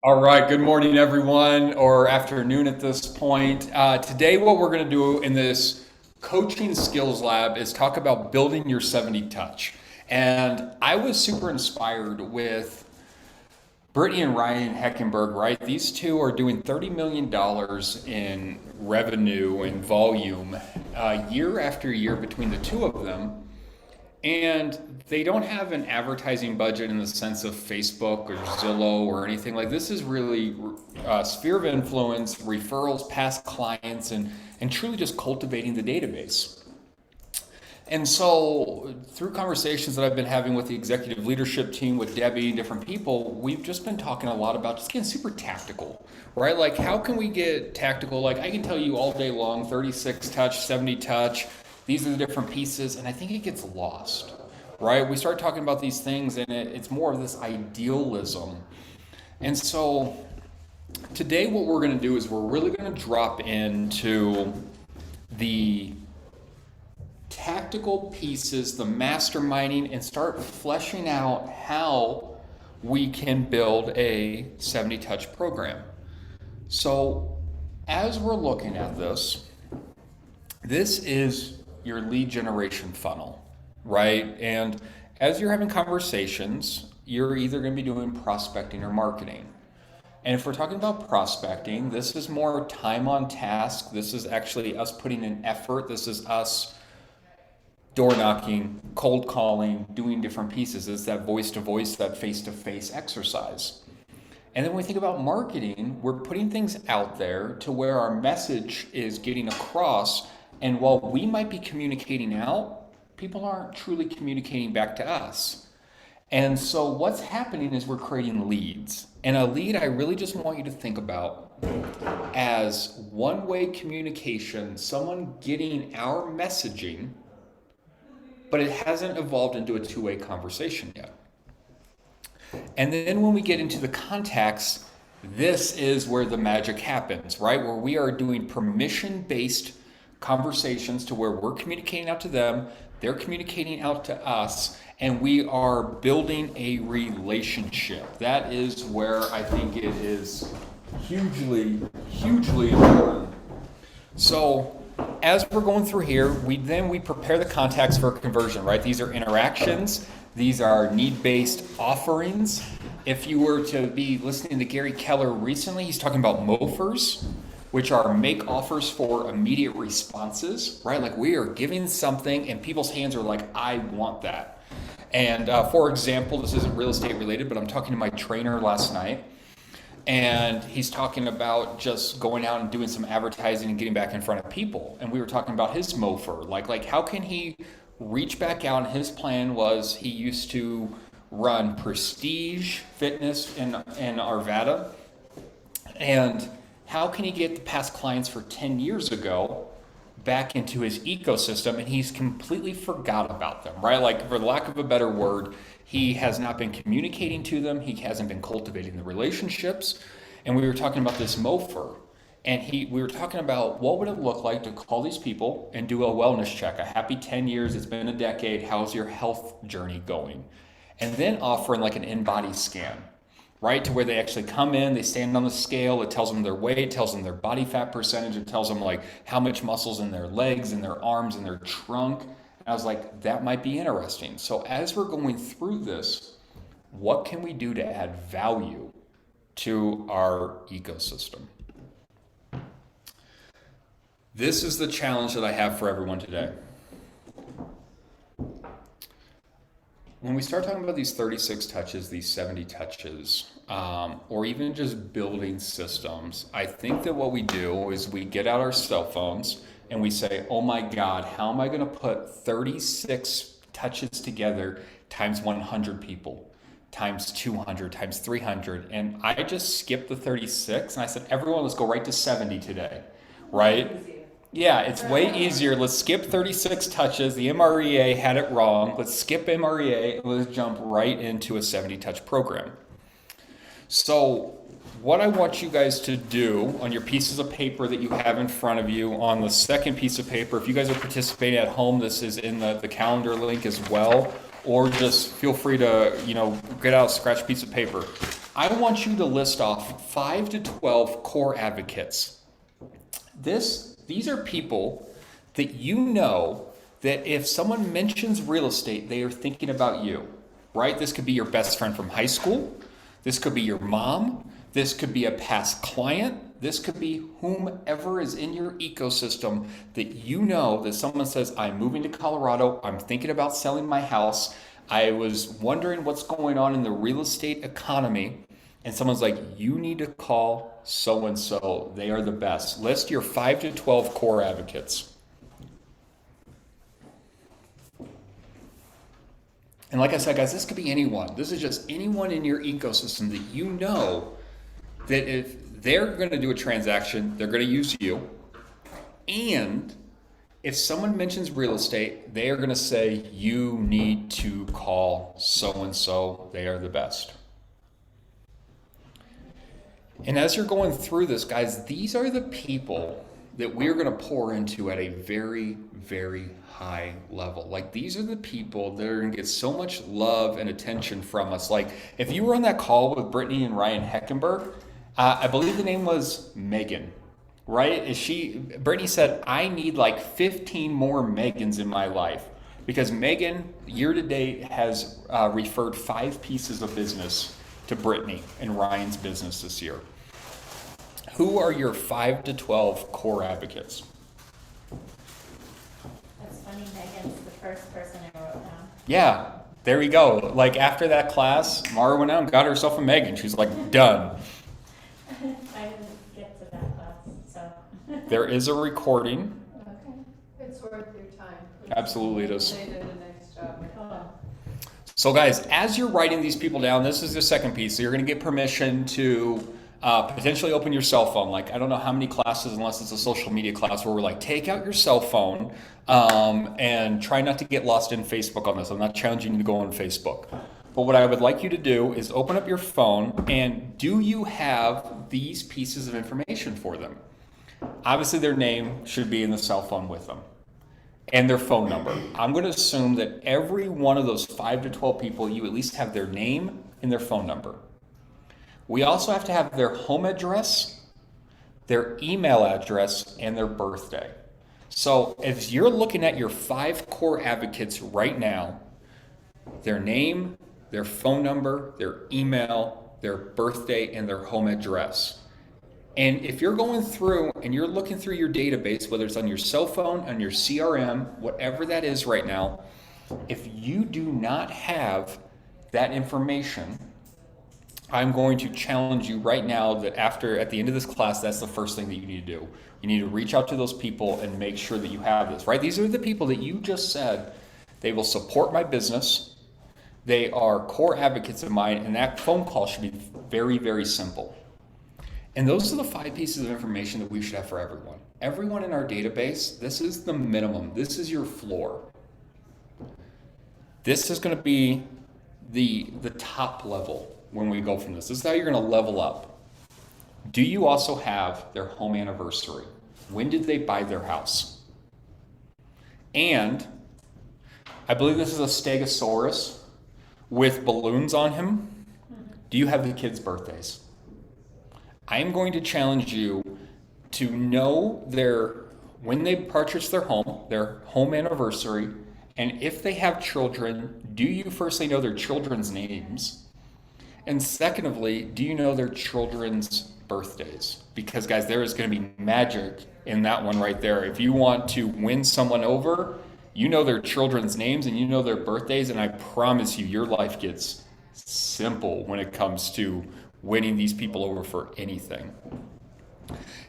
All right, good morning, everyone, or afternoon at this point. Today, what we're going to do in this coaching skills lab is talk about building your 70 touch. And I was super inspired with Brittany and Ryan Heckenberg, right? These two are doing $30 million in revenue and volume year after year between the two of them. And they don't have an advertising budget in the sense of Facebook or Zillow or anything like this. Is really sphere of influence, referrals, past clients, and truly just cultivating the database. And so, through conversations that I've been having with the executive leadership team, with Debbie, different people, we've just been talking a lot about just getting super tactical, right? Like, how can we get tactical? Like, I can tell you all day long 36 touch, 70 touch, these are the different pieces, and I think it gets lost, right? We start talking about these things, and it's more of this idealism. And so, today, what we're going to do is we're really going to drop into the tactical pieces, the masterminding, and start fleshing out how we can build a 70 touch program. So, as we're looking at this, this is your lead generation funnel, right? And as you're having conversations, you're either going to be doing prospecting or marketing. And if we're talking about prospecting, this is more time on task. This is actually us putting in effort. This is us door knocking, cold calling, doing different pieces. It's that voice to voice, that face to face exercise. And then when we think about marketing, we're putting things out there to where our message is getting across. And while we might be communicating out, people aren't truly communicating back to us. And so what's happening is we're creating leads. And a lead, I really just want you to think about as one way communication, someone getting our messaging, but it hasn't evolved into a two-way conversation yet. And then when we get into the contacts, this is where the magic happens, right? Where we are doing permission-based conversations to where we're communicating out to them, they're communicating out to us, and we are building a relationship. That is where I think it is hugely, hugely important. So as we're going through here, we prepare the contacts for conversion, right? These are interactions. These are need-based offerings. If you were to be listening to Gary Keller recently, he's talking about MOFers, which are make offers for immediate responses, right? Like we are giving something and people's hands are like, I want that. And for example, this isn't real estate related, but I'm talking to my trainer last night, and he's talking about just going out and doing some advertising and getting back in front of people. And we were talking about his mofer, like how can he reach back out? And his plan was he used to run Prestige Fitness in Arvada, and how can he get the past clients for 10 years ago back into his ecosystem, and he's completely forgot about them, right? Like, for lack of a better word, he has not been communicating to them, he hasn't been cultivating the relationships. And we were talking about this mofer, and we were talking about what would it look like to call these people and do a wellness check, a happy 10 years, it's been a decade, how's your health journey going? And then offering like an in-body scan, right? To where they actually come in, they stand on the scale, it tells them their weight, tells them their body fat percentage, it tells them like how much muscles in their legs and their arms and their trunk. And I was like, that might be interesting. So as we're going through this, what can we do to add value to our ecosystem? This is the challenge that I have for everyone today. When we start talking about these 36 touches, these 70 touches, or even just building systems, I think that what we do is we get out our cell phones and we say, oh my God, how am I going to put 36 touches together times 100 people, times 200, times 300? And I just skipped the 36 and I said, everyone, let's go right to 70 today, right? Yeah, it's way easier. Let's skip 36 touches. The MREA had it wrong. Let's skip MREA and let's jump right into a 70 touch program. So, what I want you guys to do on your pieces of paper that you have in front of you, on the second piece of paper, if you guys are participating at home, this is in the calendar link as well, or just feel free to, get out a scratch piece of paper. I want you to list off 5 to 12 core advocates. These are people that you know that if someone mentions real estate, they are thinking about you, right? This could be your best friend from high school. This could be your mom. This could be a past client. This could be whomever is in your ecosystem that you know that someone says, I'm moving to Colorado. I'm thinking about selling my house. I was wondering what's going on in the real estate economy. And someone's like, you need to call so-and-so. They are the best. List your 5 to 12 core advocates. And like I said, guys, this could be anyone. This is just anyone in your ecosystem that you know that if they're going to do a transaction, they're going to use you. And if someone mentions real estate, they are going to say, you need to call so-and-so. They are the best. And as you're going through this, guys, these are the people that we're going to pour into at a very, very high level. Like, these are the people that are going to get so much love and attention from us. Like, if you were on that call with Brittany and Ryan Heckenberg, I believe the name was Megan, right? Brittany said, I need like 15 more Megans in my life, because Megan, year to date, has referred 5 pieces of business to Brittany and Ryan's business this year. Who are your 5 to 12 core advocates? That's funny, Megan's the first person I wrote down. Yeah, there we go. Like, after that class, Mara went out and got herself a Megan. She's like, done. I didn't get to that class, so. There is a recording. Okay. It's worth your time. Absolutely it is. They did a nice job with that. So guys, as you're writing these people down, this is the second piece. So you're going to get permission to potentially open your cell phone. Like, I don't know how many classes, unless it's a social media class, where we're like, take out your cell phone and try not to get lost in Facebook on this. I'm not challenging you to go on Facebook. But what I would like you to do is open up your phone, and do you have these pieces of information for them? Obviously, their name should be in the cell phone with them, and their phone number. I'm going to assume that every one of those 5 to 12 people, you at least have their name and their phone number. We also have to have their home address, their email address, and their birthday. So if you're looking at your 5 core advocates right now, their name, their phone number, their email, their birthday, and their home address. And if you're going through and you're looking through your database, whether it's on your cell phone, on your CRM, whatever that is right now, if you do not have that information, I'm going to challenge you right now that at the end of this class, that's the first thing that you need to do. You need to reach out to those people and make sure that you have this, right? These are the people that you just said, they will support my business. They are core advocates of mine, and that phone call should be very, very simple. And those are the 5 pieces of information that we should have for everyone. Everyone in our database, this is the minimum. This is your floor. This is going to be the top level when we go from this. This is how you're going to level up. Do you also have their home anniversary? When did they buy their house? And I believe this is a stegosaurus with balloons on him. Do you have the kids' birthdays? I am going to challenge you to know when they purchased their home anniversary, and if they have children, do you firstly know their children's names? And secondly, do you know their children's birthdays? Because guys, there is going to be magic in that one right there. If you want to win someone over, you know their children's names and you know their birthdays, and I promise you, your life gets simple when it comes to winning these people over for anything.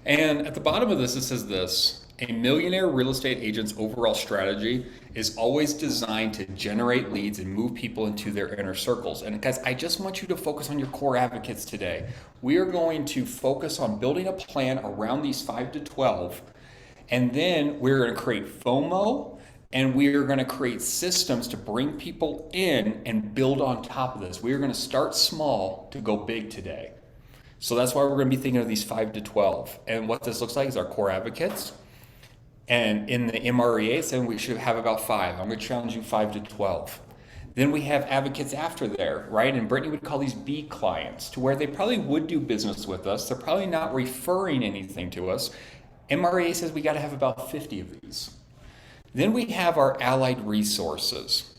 And at the bottom of this, it says this: a millionaire real estate agent's overall strategy is always designed to generate leads and move people into their inner circles. And guys, I just want you to focus on your core advocates today. We are going to focus on building a plan around these 5 to 12, and then we're going to create FOMO, and we are going to create systems to bring people in and build on top of this. We are going to start small to go big today. So that's why we're going to be thinking of these 5 to 12. And what this looks like is our core advocates. And in the MREA, it's saying we should have about 5. I'm going to challenge you 5 to 12. Then we have advocates after there, right? And Brittany would call these B clients, to where they probably would do business with us. They're probably not referring anything to us. MREA says we got to have about 50 of these. Then we have our allied resources,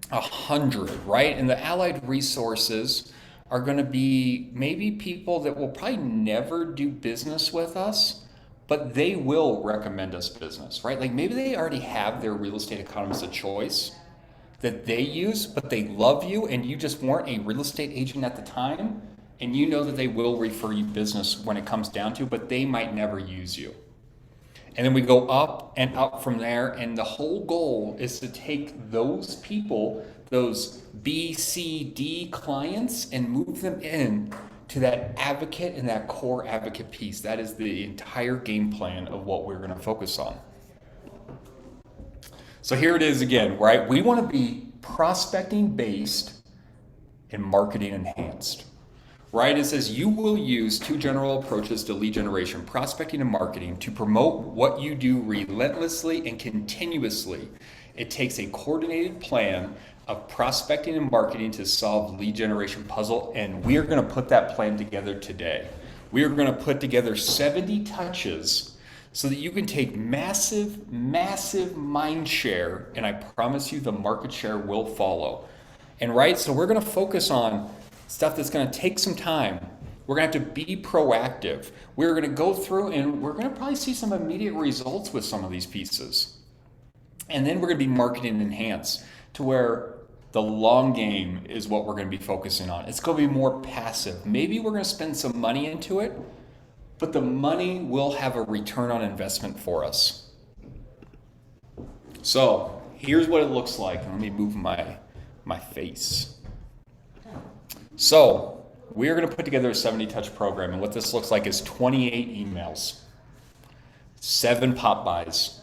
100, right? And the allied resources are going to be maybe people that will probably never do business with us, but they will recommend us business, right? Like maybe they already have their real estate economist of choice that they use, but they love you and you just weren't a real estate agent at the time, and you know that they will refer you business when it comes down to, but they might never use you. And then we go up and up from there, and the whole goal is to take those people, those B, C, D clients, and move them in to that advocate and that core advocate piece. That is the entire game plan of what we're going to focus on. So here it is again, right? We want to be prospecting based and marketing enhanced, right? It says you will use two general approaches to lead generation, prospecting and marketing, to promote what you do relentlessly and continuously. It takes a coordinated plan of prospecting and marketing to solve lead generation puzzle, and we are going to put that plan together today. We are going to put together 70 touches so that you can take massive, massive mind share, and I promise you the market share will follow. And right, so we're going to focus on stuff that's going to take some time. We're going to have to be proactive. We're going to go through and we're going to probably see some immediate results with some of these pieces. And then we're going to be marketing enhanced to where the long game is what we're going to be focusing on. It's going to be more passive. Maybe we're going to spend some money into it, but the money will have a return on investment for us. So here's what it looks like. Let me move my face. So we are going to put together a 70 touch program, and what this looks like is 28 emails, 7 Popbys,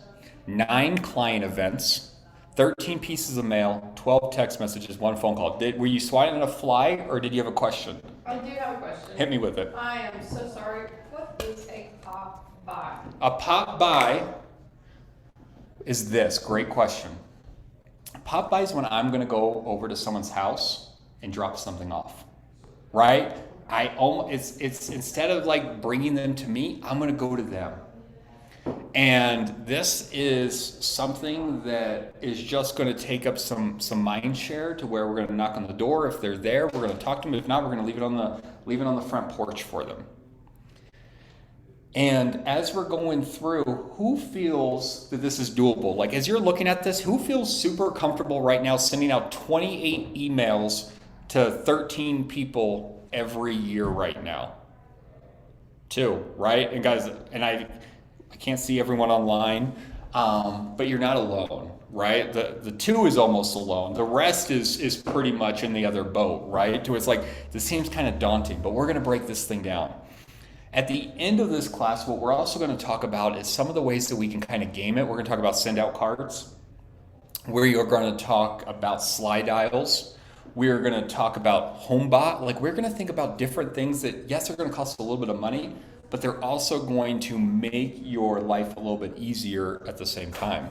9 client events, 13 pieces of mail, 12 text messages, 1 phone call. Were you swatting a fly, or did you have a question? I do have a question. Hit me with it. I am so sorry. What is a pop buy? A Popby is this. Great question. Popby is when I'm going to go over to someone's house and drop something off, right? It's instead of like bringing them to me, I'm going to go to them. And this is something that is just going to take up some mind share to where we're going to knock on the door. If they're there, we're going to talk to them. If not, we're going to leave it on the front porch for them. And as we're going through, who feels that this is doable? Like as you're looking at this, who feels super comfortable right now sending out 28 emails to 13 people every year right now? 2, right? And guys, and I can't see everyone online, but you're not alone, right? The 2 is almost alone. The rest is pretty much in the other boat, right? To it's like, this seems kind of daunting, but we're going to break this thing down. At the end of this class, what we're also going to talk about is some of the ways that we can kind of game it. We're going to talk about send out cards. We're going to talk about slide dials. We're going to talk about HomeBot. Like we're going to think about different things that, yes, they're going to cost a little bit of money, but they're also going to make your life a little bit easier at the same time.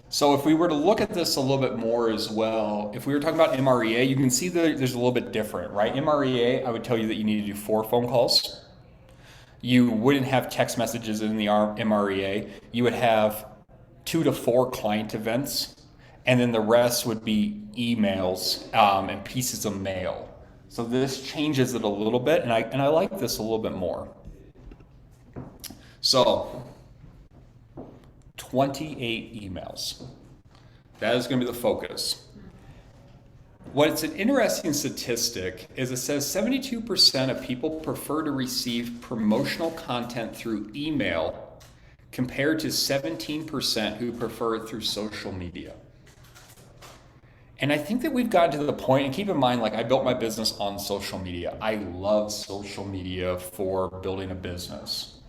So if we were to look at this a little bit more as well, if we were talking about MREA, you can see that there's a little bit different, right? MREA, I would tell you that you need to do 4 phone calls. You wouldn't have text messages in the MREA. You would have 2 to 4 client events, and then the rest would be emails and pieces of mail. So this changes it a little bit, and I like this a little bit more. So 28 emails. That is going to be the focus. What's an interesting statistic is it says 72% of people prefer to receive promotional content through email compared to 17% who prefer it through social media. And I think that we've gotten to the point, and keep in mind, like I built my business on social media. I love social media for building a business.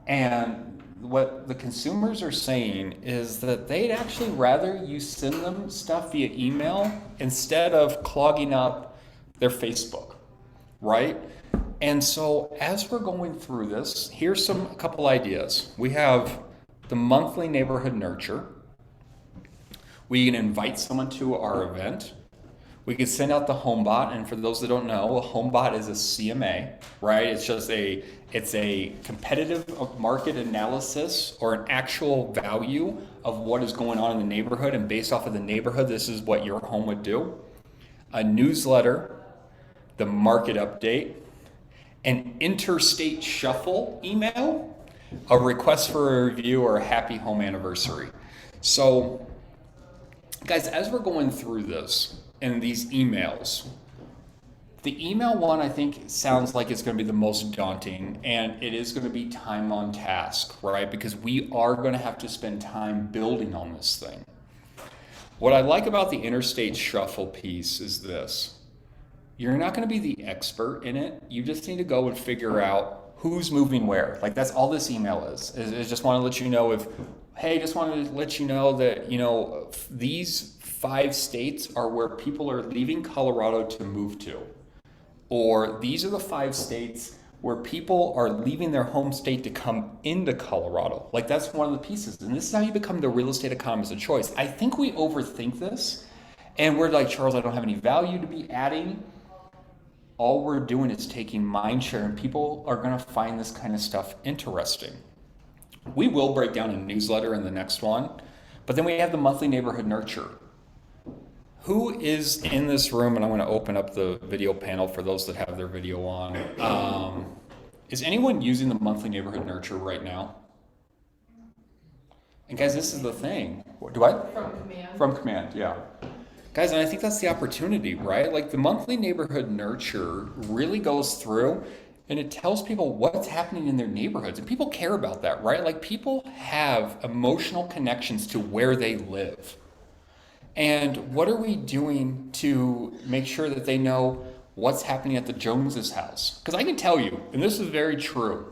And what the consumers are saying is that they'd actually rather you send them stuff via email instead of clogging up their Facebook, right? And so as we're going through this, here's a couple ideas. We have the monthly neighborhood nurture. We can invite someone to our event. We can send out the HomeBot, and for those that don't know, a HomeBot is a CMA, right? It's a competitive market analysis or an actual value of what is going on in the neighborhood, and based off of the neighborhood, this is what your home would do. A newsletter, the market update, an interstate shuffle email, a request for a review, or a happy home anniversary. So, guys, as we're going through this and these emails, the email one I think sounds like it's going to be the most daunting, and it is going to be time on task, right? Because we are going to have to spend time building on this thing. What I like about the interstate shuffle piece is this. You're not going to be the expert in it. You just need to go and figure out who's moving where. Like, that's all this email is. I just want to let you know just wanted to let you know that, these 5 states are where people are leaving Colorado to move to. Or these are the 5 states where people are leaving their home state to come into Colorado. Like, that's one of the pieces. And this is how you become the real estate economist of choice. I think we overthink this. And we're like, Charles, I don't have any value to be adding. All we're doing is taking mind share, and people are going to find this kind of stuff interesting. We will break down a newsletter in the next one, but then we have the monthly neighborhood nurture. Who is in this room, and I'm going to open up the video panel for those that have their video on. Is anyone using the monthly neighborhood nurture right now? And guys, this is the thing. Do I? From command. From command, yeah. Guys, and I think that's the opportunity, right? Like, the monthly neighborhood nurture really goes through and it tells people what's happening in their neighborhoods. And people care about that, right? Like, people have emotional connections to where they live. And what are we doing to make sure that they know what's happening at the Joneses' house? Because I can tell you, and this is very true,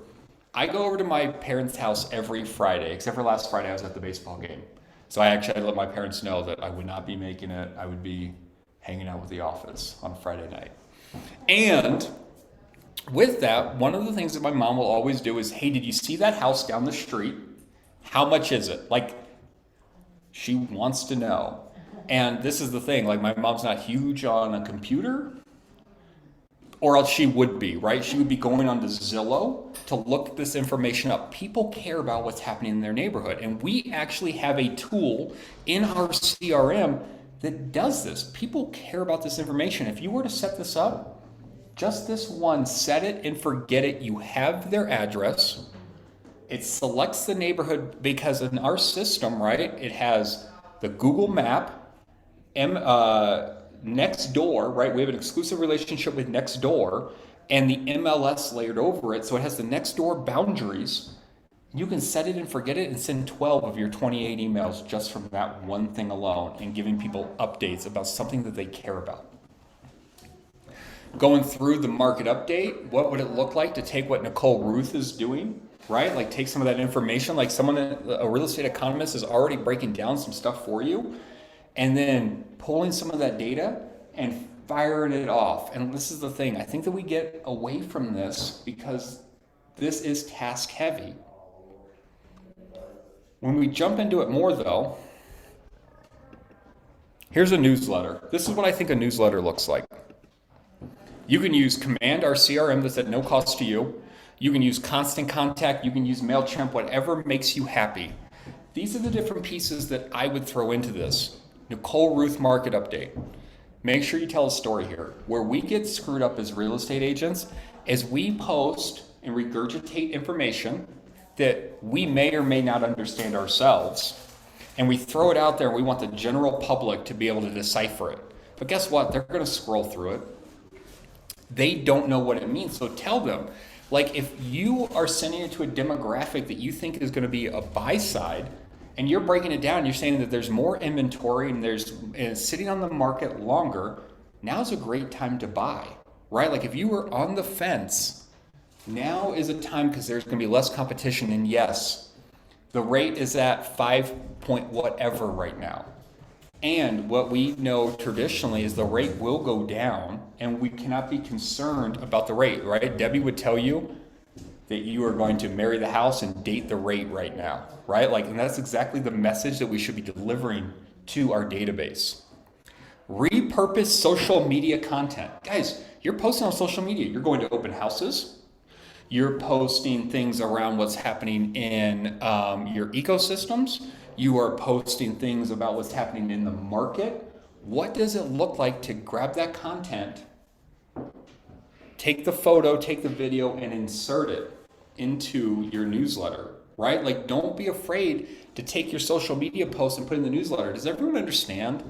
I go over to my parents' house every Friday, except for last Friday I was at the baseball game. So I actually had to let my parents know that I would not be making it. I would be hanging out with the office on a Friday night. And with that, one of the things that my mom will always do is, hey, did you see that house down the street? How much is it? Like, she wants to know. And this is the thing, like, my mom's not huge on a computer, or else she would be, right? She would be going on to Zillow to look this information up. People care about what's happening in their neighborhood. And we actually have a tool in our CRM that does this. People care about this information. If you were to set this up, just this one, set it and forget it. You have their address. It selects the neighborhood because in our system, right, it has the Google map, Nextdoor, right? We have an exclusive relationship with Nextdoor, and the MLS layered over it, so it has the Nextdoor boundaries. You can set it and forget it and send 12 of your 28 emails just from that one thing alone, and giving people updates about something that they care about. Going through the market update, what would it look like to take what Nicole Ruth is doing, right? Like, take some of that information, like a real estate economist is already breaking down some stuff for you, and then pulling some of that data and firing it off. And this is the thing, I think that we get away from this because this is task heavy. When we jump into it more though, here's a newsletter. This is what I think a newsletter looks like. You can use Command, our CRM, that's at no cost to you. You can use Constant Contact, you can use MailChimp, whatever makes you happy. These are the different pieces that I would throw into this. Nicole Ruth market update. Make sure you tell a story here. Where we get screwed up as real estate agents is we post and regurgitate information that we may or may not understand ourselves, and we throw it out there and we want the general public to be able to decipher it. But guess what? They're going to scroll through it. They don't know what it means, so tell them. Like, if you are sending it to a demographic that you think is going to be a buy side, and you're breaking it down, you're saying that there's more inventory and it's sitting on the market longer, now's a great time to buy, right? Like, if you were on the fence, now is a time because there's going to be less competition. And yes, the rate is at 5 point whatever right now. And what we know traditionally is the rate will go down, and we cannot be concerned about the rate, right? Debbie would tell you that you are going to marry the house and date the rate right now, right? Like, and that's exactly the message that we should be delivering to our database. Repurpose social media content. Guys, you're posting on social media. You're going to open houses. You're posting things around what's happening in your ecosystems. You are posting things about what's happening in the market. What does it look like to grab that content, take the photo, take the video, and insert it into your newsletter, right? Like, don't be afraid to take your social media post and put in the newsletter. Does everyone understand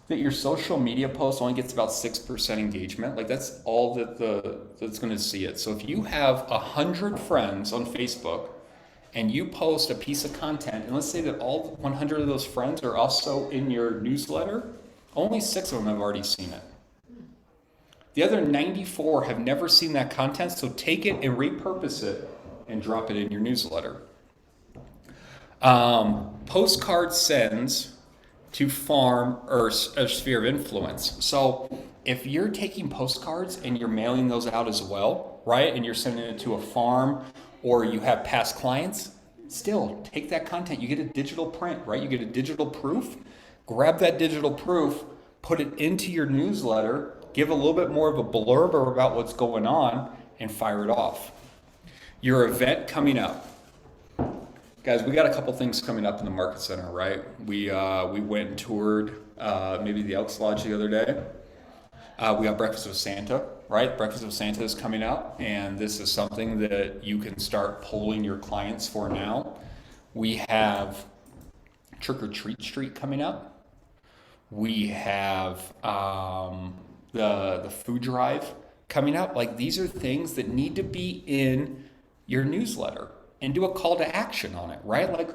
that your social media post only gets about 6% engagement? Like, that's all that's going to see it. So if you have 100 friends on Facebook and you post a piece of content, and let's say that all 100 of those friends are also in your newsletter, only 6 of them have already seen it. The other 94 have never seen that content, so take it and repurpose it and drop it in your newsletter. Postcard sends to farm or a sphere of influence. So if you're taking postcards and you're mailing those out as well, right, and you're sending it to a farm or you have past clients, still take that content. You get a digital print, right? You get a digital proof. Grab that digital proof, put it into your newsletter, give a little bit more of a blurb about what's going on, and fire it off. Your event coming up. Guys, we got a couple things coming up in the Market Center, right? We went and toured maybe the Elks Lodge the other day. We got Breakfast with Santa, right? Breakfast with Santa is coming up, and this is something that you can start polling your clients for now. We have Trick or Treat Street coming up. We have the food drive coming up. Like, these are things that need to be in your newsletter, and do a call to action on it, right? Like,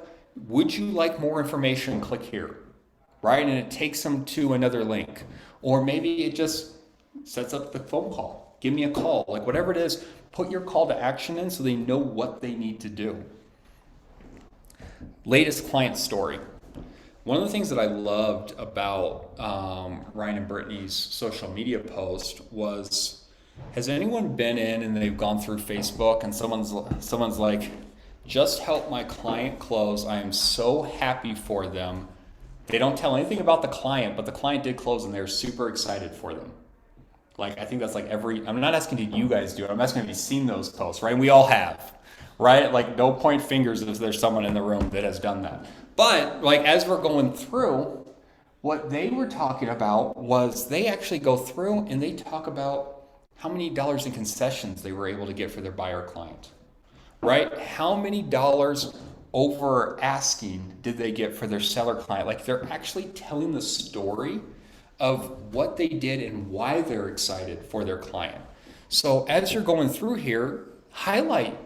would you like more information? Click here, right? And it takes them to another link. Or maybe it just sets up the phone call. Give me a call. Like, whatever it is, put your call to action in so they know what they need to do. Latest client story. One of the things that I loved about Ryan and Brittany's social media post was, has anyone been in and they've gone through Facebook and someone's like, just help my client close. I am so happy for them. They don't tell anything about the client, but the client did close and they're super excited for them. Like, I think that's like I'm not asking did you guys do it. I'm asking have you seen those posts, right? And we all have, right? Like, no point fingers if there's someone in the room that has done that. But like, as we're going through, what they were talking about was they actually go through and they talk about how many dollars in concessions they were able to get for their buyer client, right? How many dollars over asking did they get for their seller client? Like, they're actually telling the story of what they did and why they're excited for their client. So as you're going through here, highlight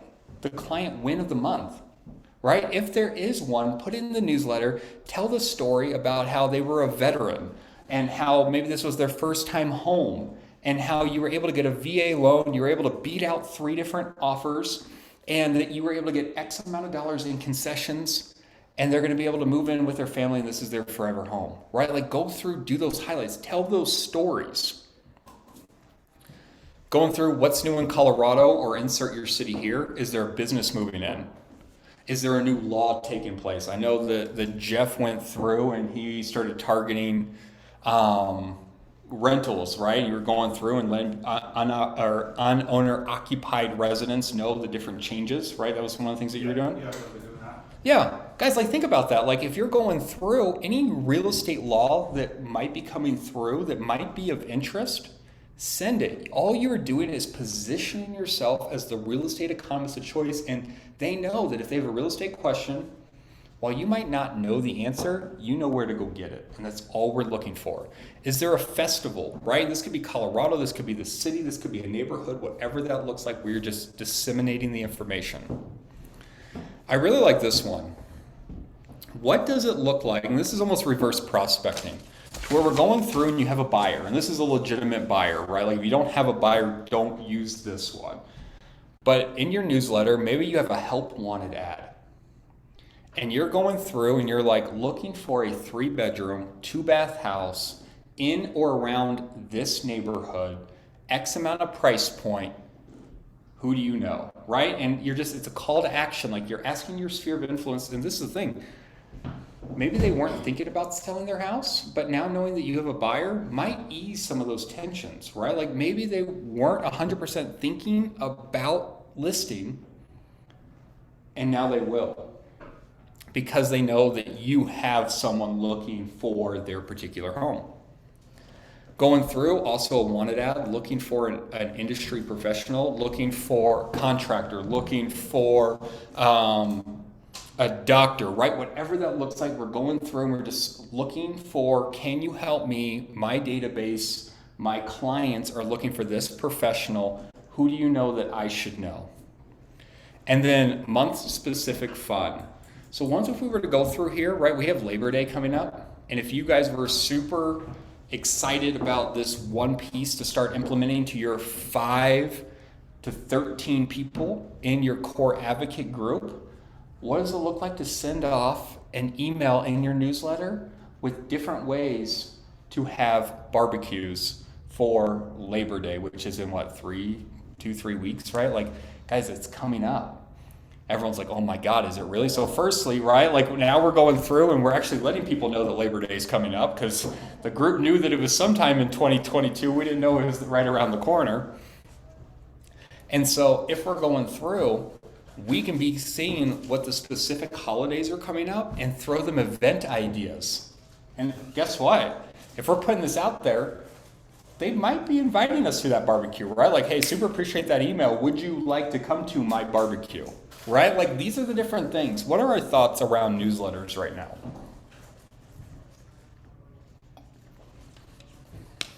the client win of the month, right? If there is one, put it in the newsletter, tell the story about how they were a veteran and how maybe this was their first time home and how you were able to get a VA loan, you were able to beat out 3 different offers, and that you were able to get X amount of dollars in concessions, and they're going to be able to move in with their family and this is their forever home, right? Like, go through, do those highlights, tell those stories. Going through what's new in Colorado, or insert your city here. Is there a business moving in? Is there a new law taking place? I know that Jeff went through and he started targeting rentals, right? You were going through and letting owner occupied residents know the different changes, right? That was one of the things that you were doing? Yeah, we've been doing that. Yeah. Guys, like, think about that. Like, if you're going through any real estate law that might be coming through that might be of interest, send it. All you're doing is positioning yourself as the real estate economist of choice, and they know that if they have a real estate question, while you might not know the answer, you know where to go get it. And that's all we're looking for. Is there a festival, right? This could be Colorado, this could be the city, this could be a neighborhood, whatever that looks like, we're just disseminating the information. I really like this one. What does it look like? And this is almost reverse prospecting, to where we're going through and you have a buyer, and this is a legitimate buyer, right? Like, if you don't have a buyer, don't use this one. But in your newsletter, maybe you have a help wanted ad. And you're going through and you're like looking for a 3-bedroom, 2-bath house in or around this neighborhood, X amount of price point. Who do you know, right? And it's a call to action. Like, you're asking your sphere of influence. And this is the thing. maybe they weren't thinking about selling their house, but now knowing that you have a buyer might ease some of those tensions, right? Like maybe they weren't 100% thinking about listing, and now they will, because they know that you have someone looking for their particular home. Going through, also a wanted ad, looking for an industry professional, looking for contractor, looking for a doctor, right? Whatever that looks like, we're going through and we're just looking for, can you help me? My database, my clients are looking for this professional. Who do you know that I should know? And then month-specific fun. So once if we were to go through here, right, we have Labor Day coming up. And if you guys were super excited about this one piece to start implementing to your 5 to 13 people in your core advocate group, what does it look like to send off an email in your newsletter with different ways to have barbecues for Labor Day, which is in what, 3 weeks, right? Like, guys, it's coming up. Everyone's like, oh my God, is it really? So firstly, right, like now we're going through and we're actually letting people know that Labor Day is coming up, because the group knew that it was sometime in 2022. We didn't know it was right around the corner. And so if we're going through, we can be seeing what the specific holidays are coming up and throw them event ideas. And guess what? If we're putting this out there, they might be inviting us to that barbecue, right? Like, hey, super appreciate that email. Would you like to come to my barbecue? Right? Like, these are the different things. What are our thoughts around newsletters right now?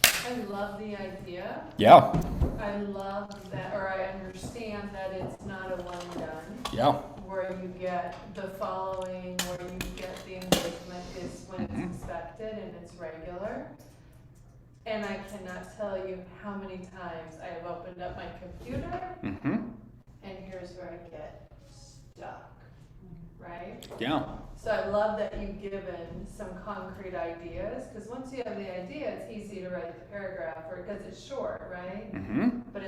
I love the idea. Yeah. I love that, or I understand that it's not a one and done. Yeah. Where you get the following, where you get the engagement is when it's expected and it's regular. And I cannot tell you how many times I have opened up my computer and here's where I get stuck, right? Yeah. So I love that you've given some concrete ideas, because once you have the idea, it's easy to write the paragraph, or because it's short, right? But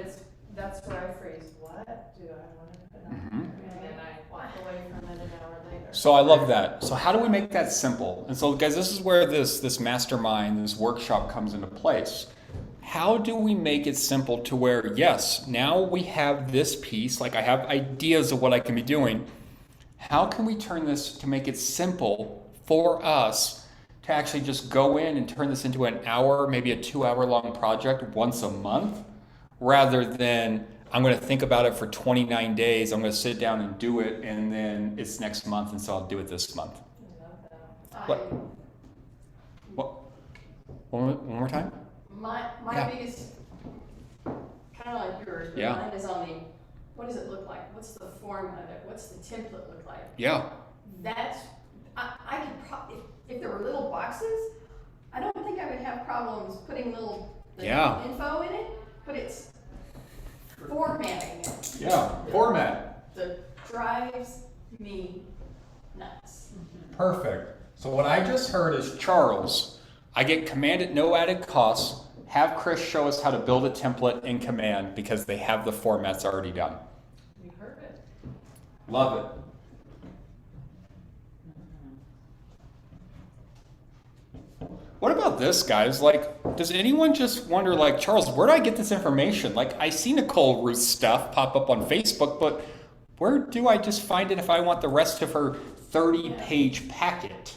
that's where I phrase, what do I want to put on there? And then I walk away from it an hour later. So I love that. So how do we make that simple? And so guys, this is where this mastermind, this workshop comes into place. How do we make it simple to where, yes, now we have this piece, like I have ideas of what I can be doing. How can we turn this to make it simple for us to actually just go in and turn this into an hour, maybe a 2-hour long project once a month, rather than I'm going to think about it for 29 days, I'm going to sit down and do it, and then it's next month, and so I'll do it this month. I love that. What? One more time? My Yeah. biggest, kind of like yours, but Yeah. mine is on the, what does it look like? What's the form of it? What's the template look like? Yeah. That's, I could probably, if there were little boxes, I don't think I would have problems putting the Yeah. info in it, but it's formatting it Yeah. Format. that drives me nuts. Perfect. So what I just heard is, Charles, I get command at no added cost. Have Chris show us how to build a template in Command because they have the formats already done. You heard it. Love it. What about this, guys? Like, does anyone just wonder, like, Charles, where do I get this information? Like, I see Nicole Ruth's stuff pop up on Facebook, but where do I just find it if I want the rest of her 30-page packet?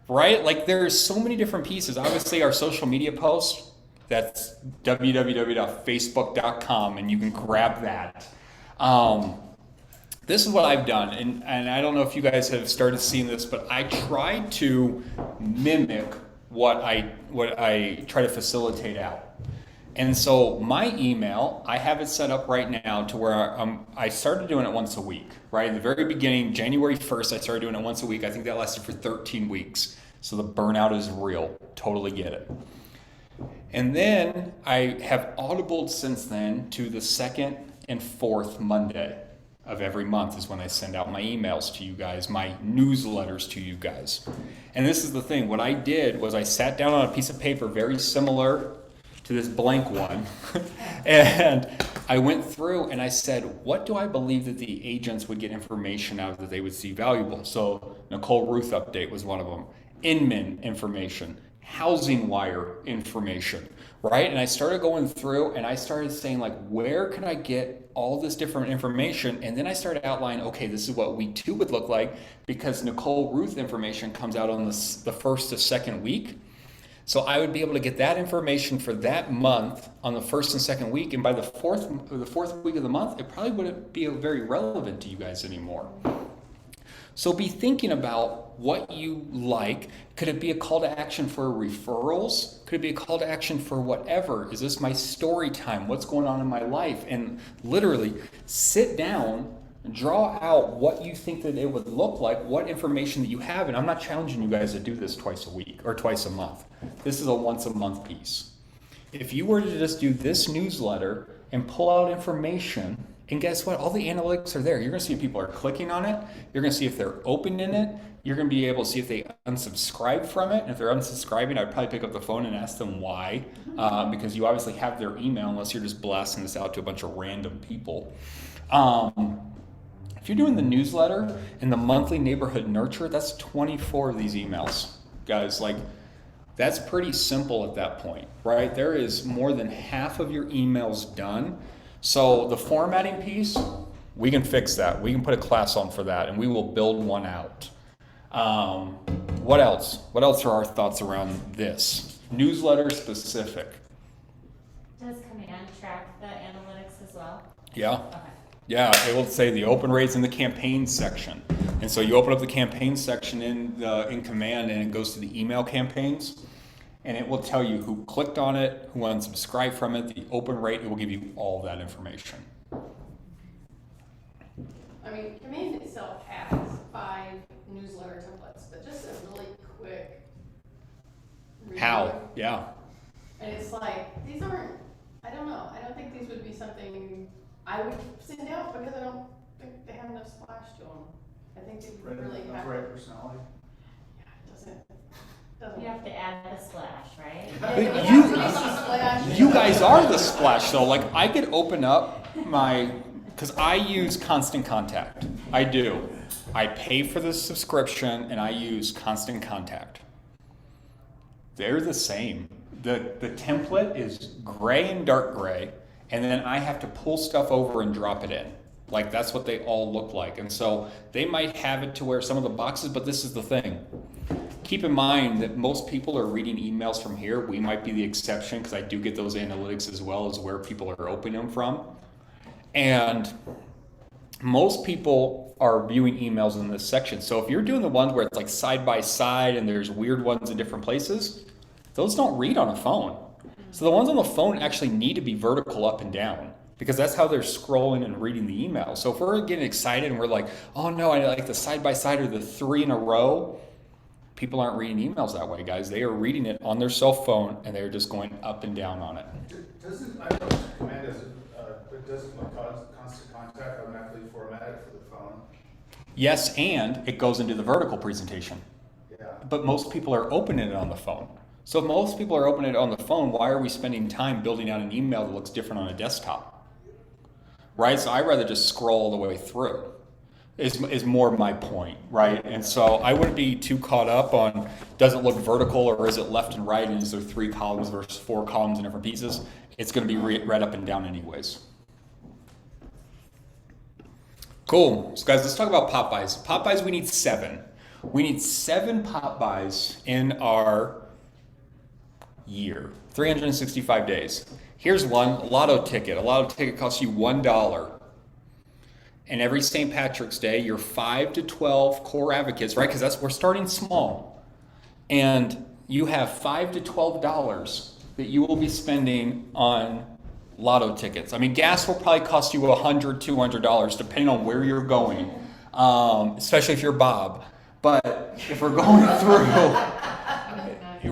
Right? Like, there's so many different pieces. Obviously, our social media post, that's www.facebook.com, and you can grab that. This is what I've done, and I don't know if you guys have started seeing this, but I tried to mimic what I try to facilitate out. And so my email, I have it set up right now to where I started doing it once a week, right? In the very beginning, January 1st, I started doing it once a week. I think that lasted for 13 weeks. So the burnout is real. Totally get it. And then I have audibled since then to the second and fourth Monday of every month is when I send out my emails to you guys, my newsletters to you guys. And this is the thing. What I did was I sat down on a piece of paper very similar to this blank one. And I went through and I said, what do I believe that the agents would get information out of that they would see valuable? So Nicole Ruth update was one of them. Inman information, Housing Wire information, right? And I started going through and I started saying like, where can I get all this different information? And then I started outlining, okay, this is what week 2 would look like because Nicole Ruth information comes out on the first to second week. So I would be able to get that information for that month on the first and second week, and by the fourth week of the month, it probably wouldn't be very relevant to you guys anymore. So be thinking about what you like. Could it be a call to action for referrals? Could it be a call to action for whatever? Is this my story time? What's going on in my life? And literally sit down, draw out what you think that it would look like, what information that you have. And I'm not challenging you guys to do this twice a week or twice a month. This is a once a month piece. If you were to just do this newsletter and pull out information, and guess what? All the analytics are there. You're going to see if people are clicking on it. You're going to see if they're opening it. You're going to be able to see if they unsubscribe from it. And if they're unsubscribing, I'd probably pick up the phone and ask them why, because you obviously have their email unless you're just blasting this out to a bunch of random people. If you're doing the newsletter and the monthly neighborhood nurture, that's 24 of these emails. Guys, like, that's pretty simple at that point, right? There is more than half of your emails done. So the formatting piece, we can fix that. We can put a class on for that, and we will build one out. What else? What else are our thoughts around this? Newsletter specific. Does command track the analytics as well? Yeah. Okay. Yeah, it will say the open rates in the campaign section. And so you open up the campaign section in Command and it goes to the email campaigns and it will tell you who clicked on it, who unsubscribed from it, the open rate, it will give you all of that information. I mean, Command itself has 5 newsletter templates, but just a really quick review. How? Yeah. And it's like, these aren't, I don't know, I don't think these would be something I would send out because I don't think they have enough splash to them. I think they really have. Right personality. Yeah, it doesn't. You have to add the splash, right? But you guys are the splash though. Like I could open up because I use Constant Contact. I do. I pay for the subscription and I use Constant Contact. They're the same. The template is gray and dark gray, and then I have to pull stuff over and drop it in. Like that's what they all look like. And so they might have it to where some of the boxes, but this is the thing. Keep in mind that most people are reading emails from here. We might be the exception because I do get those analytics as well as where people are opening them from. And most people are viewing emails in this section. So if you're doing the ones where it's like side by side and there's weird ones in different places, those don't read on a phone. So the ones on the phone actually need to be vertical up and down because that's how they're scrolling and reading the email. So if we're getting excited and we're like, oh no, I like the side by side or the 3 in a row, people aren't reading emails that way, guys. They are reading it on their cell phone and they're just going up and down on it. Doesn't, I don't know if Command does it, but doesn't Constant Contact automatically format it for the phone? Yes, and it goes into the vertical presentation. Yeah. But most people are opening it on the phone. So if most people are opening it on the phone, why are we spending time building out an email that looks different on a desktop? Right? So I'd rather just scroll all the way through is more my point, right? And so I wouldn't be too caught up on does it look vertical or is it left and right and is there 3 columns versus 4 columns in different pieces? It's going to be read up and down anyways. Cool. So guys, let's talk about Popbys. Popbys, we need 7. We need 7 Popbys in our year, 365 days. Here's one, a lotto ticket. A lotto ticket costs you $1. And every St. Patrick's Day, your 5 to 12 core advocates, right? Because we're starting small. And you have $5 to $12 that you will be spending on lotto tickets. I mean, gas will probably cost you $100, $200, depending on where you're going, especially if you're Bob. But if we're going through,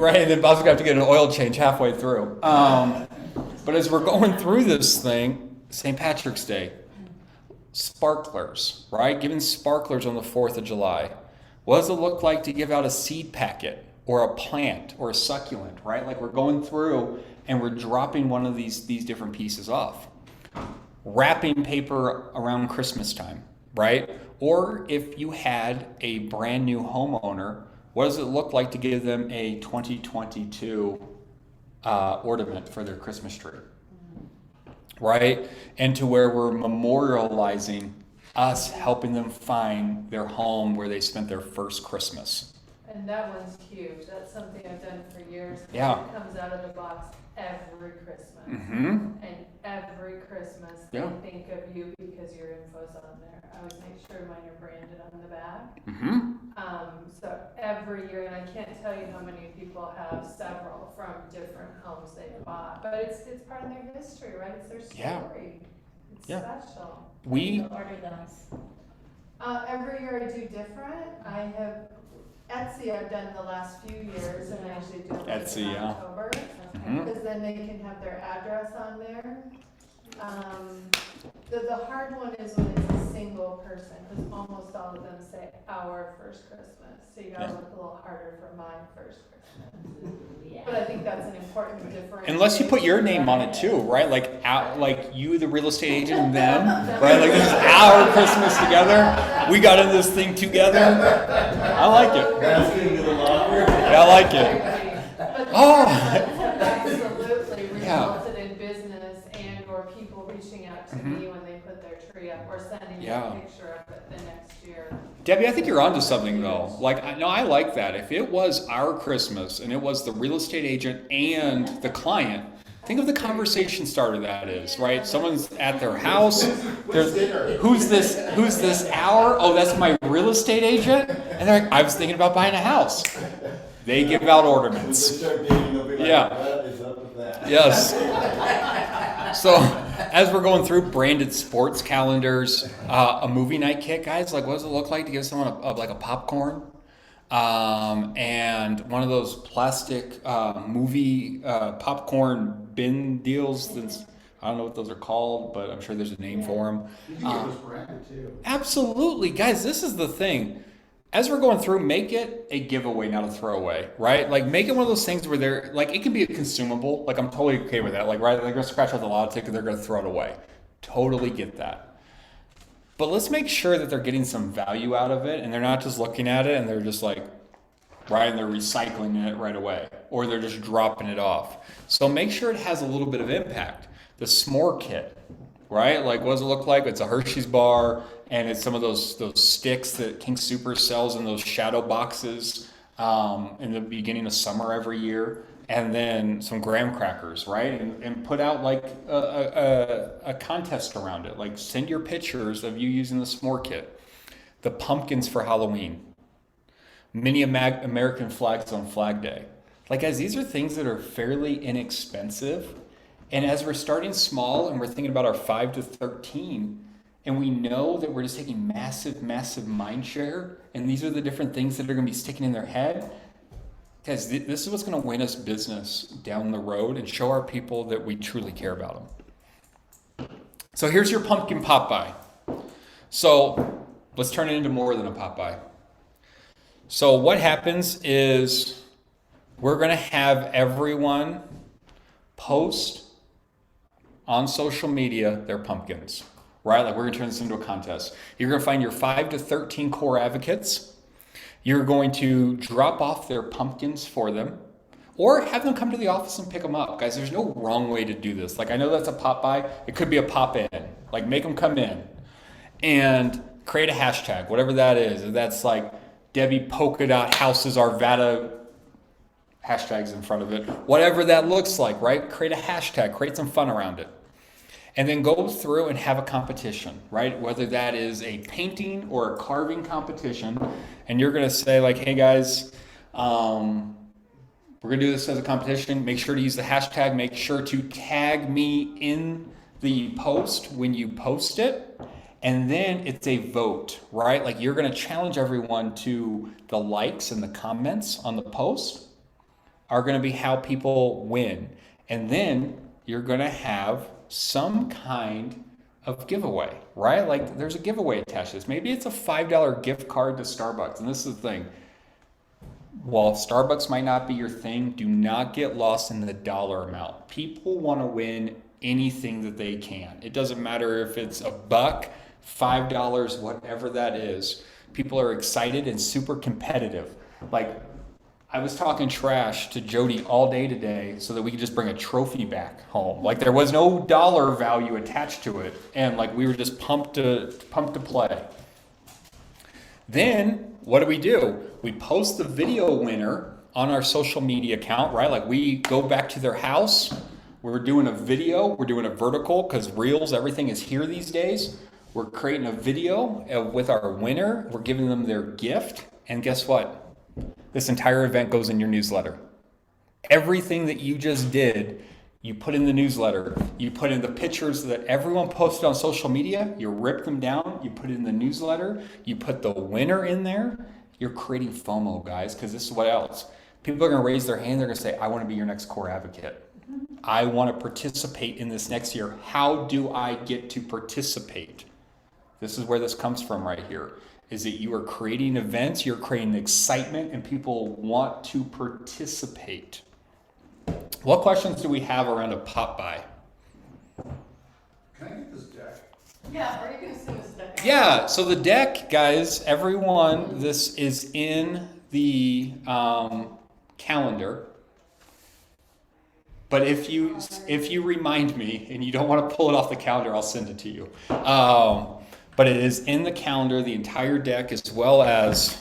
right, and then Bob's going to have to get an oil change halfway through. But as we're going through this thing, St. Patrick's Day, sparklers, right? Giving sparklers on the 4th of July. What does it look like to give out a seed packet or a plant or a succulent, right? Like we're going through and we're dropping one of these different pieces off. wrapping paper around Christmas time, right? Or if you had a brand new homeowner, what does it look like to give them a 2022 ornament for their Christmas tree, right? And to where we're memorializing us helping them find their home where they spent their first Christmas. And that one's huge. That's something I've done for years. Yeah. It comes out of the box every Christmas. Mm-hmm. And every Christmas, Yeah. they think of you because your info's on there. I always make sure mine are branded on the back. Mm-hmm. So every year, and I can't tell you how many people have several from different homes they've bought, but it's part of their history, right? It's their Yeah. story. It's Yeah. special. We, You'll order those. Every year I do different. I have Etsy I've done the last few years, and I usually do it like Etsy, in yeah. October. Mhm. Because then they can have their address on there. The hard one is when it's a single person, because almost all of them say our first Christmas. So you gotta Yeah. look a little harder for my first Christmas. Yeah. But I think that's an important differentiation. unless you put your name on it too, right? Like like you, the real estate agent, and them, right? Like this is our Christmas together. We got in this thing together. I like it. That's gonna be the longer. Yeah, I like it. But the Oh. have absolutely Yeah. resulted in business and or people reaching out to me when they put their tree up or sending me Yeah. a picture of it the next year. Debbie, I think you're onto something though. Like, I like that. If it was our Christmas and it was the real estate agent and the client, think of the conversation starter that is, right? Someone's at their house. Who's this our? Oh, that's my real estate agent? And they're like, I was thinking about buying a house. They give out When ornaments. they start dating, they'll be like, Yeah. what is up with that? Yes. So as we're going through branded sports calendars, a movie night kit, guys, like what does it look like to give someone like a popcorn? And one of those plastic movie popcorn bin deals. I don't know what those are called, but I'm sure there's a name for them. You can get those branded too. Absolutely, guys, this is the thing. As we're going through, make it a giveaway, not a throwaway, right? Like, make it one of those things where they're, like, it can be a consumable. Like, I'm totally okay with that. Like, right, they're going to scratch out the lotto ticket, they're going to throw it away. Totally get that. But let's make sure that they're getting some value out of it, and they're not just looking at it and they're just like, right, and they're recycling it right away, or they're just dropping it off. So make sure it has a little bit of impact. The s'more kit, right? Like, what does it look like? It's a Hershey's bar, and it's some of those sticks that King Super sells in those shadow boxes in the beginning of summer every year, and then some graham crackers, right? And put out like a contest around it. Like, send your pictures of you using the s'more kit. The pumpkins for Halloween. Mini American flags on Flag Day. Like, guys, these are things that are fairly inexpensive. And as we're starting small and we're thinking about our 5 to 13, and we know that we're just taking massive, massive mind share, and these are the different things that are going to be sticking in their head, guys, this is what's going to win us business down the road and show our people that we truly care about them. So here's your pumpkin pop by. So let's turn it into more than a pop by. So what happens is we're going to have everyone post on social media their pumpkins, right? Like, we're going to turn this into a contest. You're going to find your 5 to 13 core advocates. You're going to drop off their pumpkins for them, or have them come to the office and pick them up. Guys, there's no wrong way to do this. Like, I know that's a pop by. It could be a pop in. Like, make them come in and create a hashtag, whatever that is. If that's like Debbie Polka Dot Houses Arvada, hashtags in front of it, whatever that looks like, right? Create a hashtag, create some fun around it. And then go through and have a competition, right? Whether that is a painting or a carving competition. And you're going to say, like, hey guys, we're going to do this as a competition. Make sure to use the hashtag. Make sure to tag me in the post when you post it. And then it's a vote, right? Like, you're going to challenge everyone to the likes and the comments on the post are going to be how people win. And then you're going to have some kind of giveaway, right? Like, there's a giveaway attached to this. Maybe it's a $5 gift card to Starbucks. And this is the thing. While Starbucks might not be your thing, do not get lost in the dollar amount. People want to win anything that they can. It doesn't matter if it's $1, $5, whatever that is. People are excited and super competitive. Like, I was talking trash to Jody all day today so that we could just bring a trophy back home. Like, there was no dollar value attached to it, and like we were just pumped to play. Then what do? We post the video winner on our social media account, right? Like, we go back to their house. We're doing a video. We're doing a vertical because Reels, everything is here these days. We're creating a video with our winner. We're giving them their gift. And guess what? This entire event goes in your newsletter. Everything that you just did, you put in the newsletter. You put in the pictures that everyone posted on social media. You rip them down. You put it in the newsletter. You put the winner in there. You're creating FOMO, guys, because this is what else. People are going to raise their hand. They're going to say, I want to be your next core advocate. I want to participate in this next year. How do I get to participate? This is where this comes from right here. Is that you are creating events, you're creating excitement, and people want to participate. What questions do we have around a Popby? Can I get this deck? Yeah, are you gonna send this deck? Yeah, so the deck, guys, everyone, this is in the calendar. But if you remind me and you don't want to pull it off the calendar, I'll send it to you. But it is in the calendar, the entire deck, as well as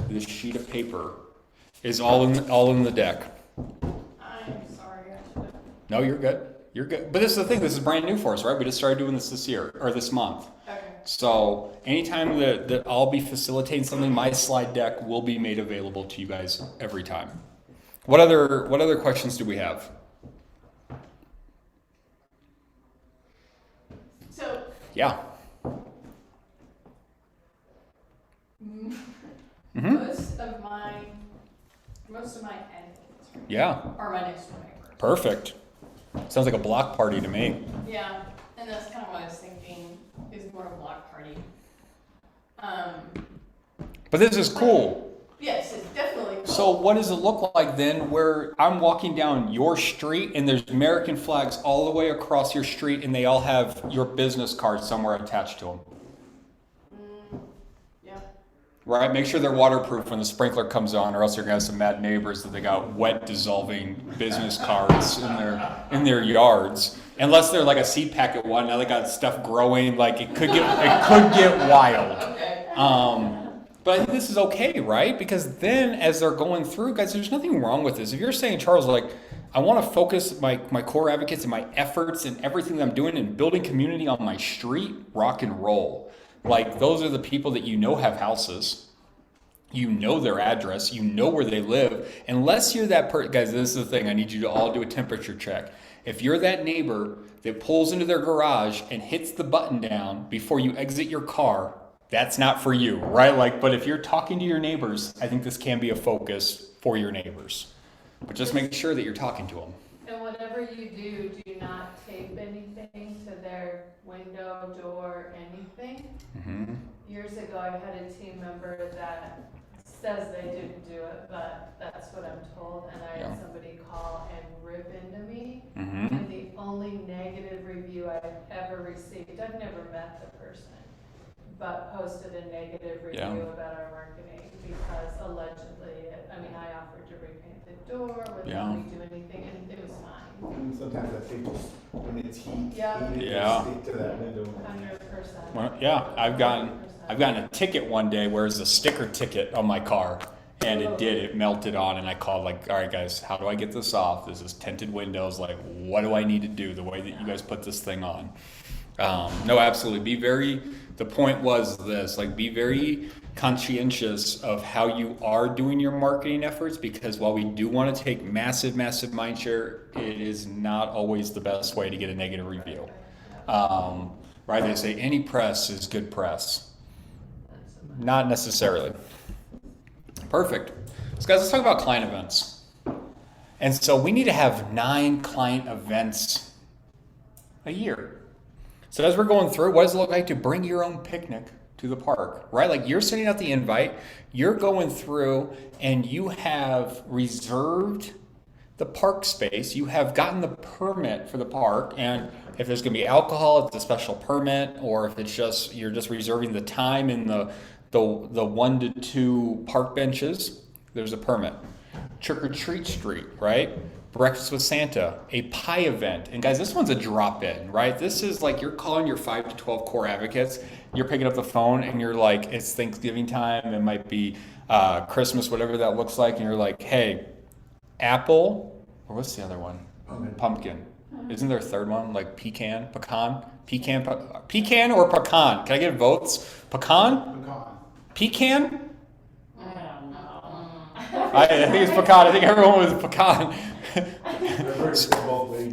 this sheet of paper is all in the deck. I'm sorry, I should have. No, you're good. You're good. But this is the thing, this is brand new for us, right? We just started doing this year, or this month. Okay. So anytime that I'll be facilitating something, my slide deck will be made available to you guys every time. What other questions do we have? So, Yeah. Mm-hmm. most of my candidates Yeah. are my next door neighbors. Perfect. Sounds like a block party to me. Yeah, and that's kind of what I was thinking, is more a block party. But this is cool. Yes, it's definitely cool. So what does it look like then where I'm walking down your street and there's American flags all the way across your street and they all have your business card somewhere attached to them? Yeah. Right? Make sure they're waterproof when the sprinkler comes on, or else you're gonna have some mad neighbors that they got wet dissolving business cards in their yards. Unless they're like a seed packet one, now they got stuff growing, like it could get wild. Okay. But I think this is okay, right? Because then as they're going through, guys, there's nothing wrong with this. If you're saying, Charles, like, I want to focus my core advocates and my efforts and everything that I'm doing in building community on my street, rock and roll. Like, those are the people that you know have houses. You know their address. You know where they live. Unless you're that person, guys, this is the thing. I need you to all do a temperature check. If you're that neighbor that pulls into their garage and hits the button down before you exit your car, that's not for you, right? Like, but if you're talking to your neighbors, I think this can be a focus for your neighbors. But just make sure that you're talking to them. And whatever you do not tape anything to their window, door, anything. Mm-hmm. Years ago, I had a team member that says they didn't do it, but that's what I'm told. And I had somebody call and rip into me. Mm-hmm. And the only negative review I've ever received, I've never met the person, but posted a negative review about our marketing because allegedly, I offered to repaint the door without me doing anything, and it was fine. And sometimes that tape just, when it's heat, Yeah. it Yeah. stick to that window. 100%. Well, yeah, I've gotten a ticket one day where it's a sticker ticket on my car, and it melted on, and I called like, all right guys, how do I get this off? This is tinted windows, like what do I need to do the way that you guys put this thing on? No, absolutely. The point was this, like, be very conscientious of how you are doing your marketing efforts, because while we do want to take massive mind share, it is not always the best way to get a negative review. Right? They say any press is good press. Not necessarily. Perfect. So guys, let's talk about client events. And so we need to have 9 client events a year. So as we're going through, what does it look like to bring your own picnic to the park, right? Like, you're sending out the invite, you're going through, and you have reserved the park space, you have gotten the permit for the park, and if there's going to be alcohol, it's a special permit, or if it's just you're just reserving the time in the 1 to 2 park benches, there's a permit. Trick or treat street, right? Breakfast with Santa, a pie event. And guys, this one's a drop-in, right? This is like you're calling your 5 to 12 core advocates, you're picking up the phone and you're like, it's Thanksgiving time, it might be Christmas, whatever that looks like, and you're like, hey, apple, or what's the other one? Pumpkin. Isn't there a third one? Like pecan or pecan? Can I get votes? Pecan? Pecan? I don't know. I think it's pecan. I think everyone was pecan.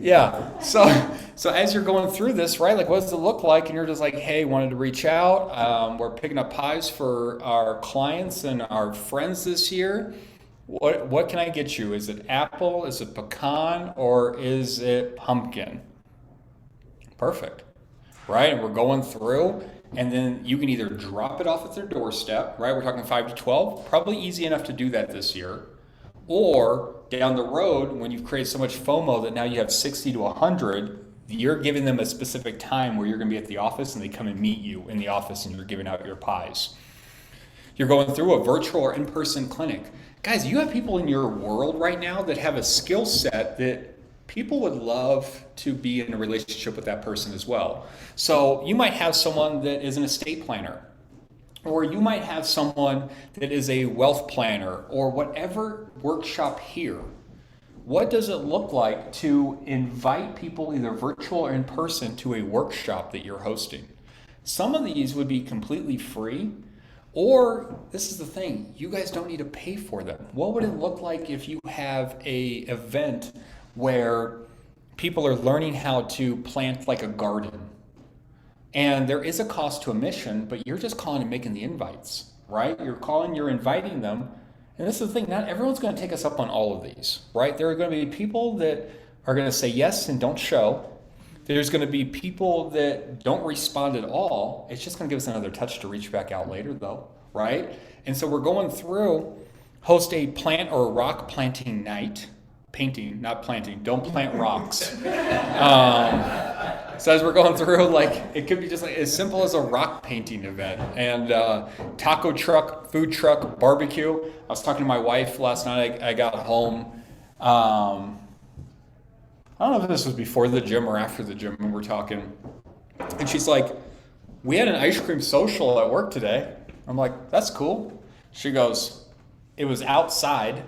Yeah. So as you're going through this, right? Like, what does it look like? And you're just like, hey, wanted to reach out. We're picking up pies for our clients and our friends this year. What can I get you? Is it apple? Is it pecan? Or is it pumpkin? Perfect. Right? And we're going through, and then you can either drop it off at their doorstep, right? We're talking 5 to 12. Probably easy enough to do that this year. Or down the road, when you've created so much FOMO that now you have 60 to 100, you're giving them a specific time where you're going to be at the office and they come and meet you in the office and you're giving out your pies. You're going through a virtual or in-person clinic. Guys, you have people in your world right now that have a skill set that people would love to be in a relationship with that person as well. So you might have someone that is an estate planner, or you might have someone that is a wealth planner, or whatever workshop here. What does it look like to invite people either virtual or in person to a workshop that you're hosting? Some of these would be completely free, or this is the thing, you guys don't need to pay for them. What would it look like if you have a event where people are learning how to plant like a garden? And there is a cost to admission, but you're just calling and making the invites, right? You're calling, you're inviting them. And this is the thing, not everyone's going to take us up on all of these, right? There are going to be people that are going to say yes and don't show. There's going to be people that don't respond at all. It's just going to give us another touch to reach back out later, though, right? And so we're going through, host a plant or rock planting night. Painting, not planting. Don't plant rocks. So as we're going through, like, it could be just like as simple as a rock painting event, and taco truck, food truck, barbecue. I was talking to my wife last night. I got home. I don't know if this was before the gym or after the gym when we're talking, and she's like, "We had an ice cream social at work today." I'm like, "That's cool." She goes, "It was outside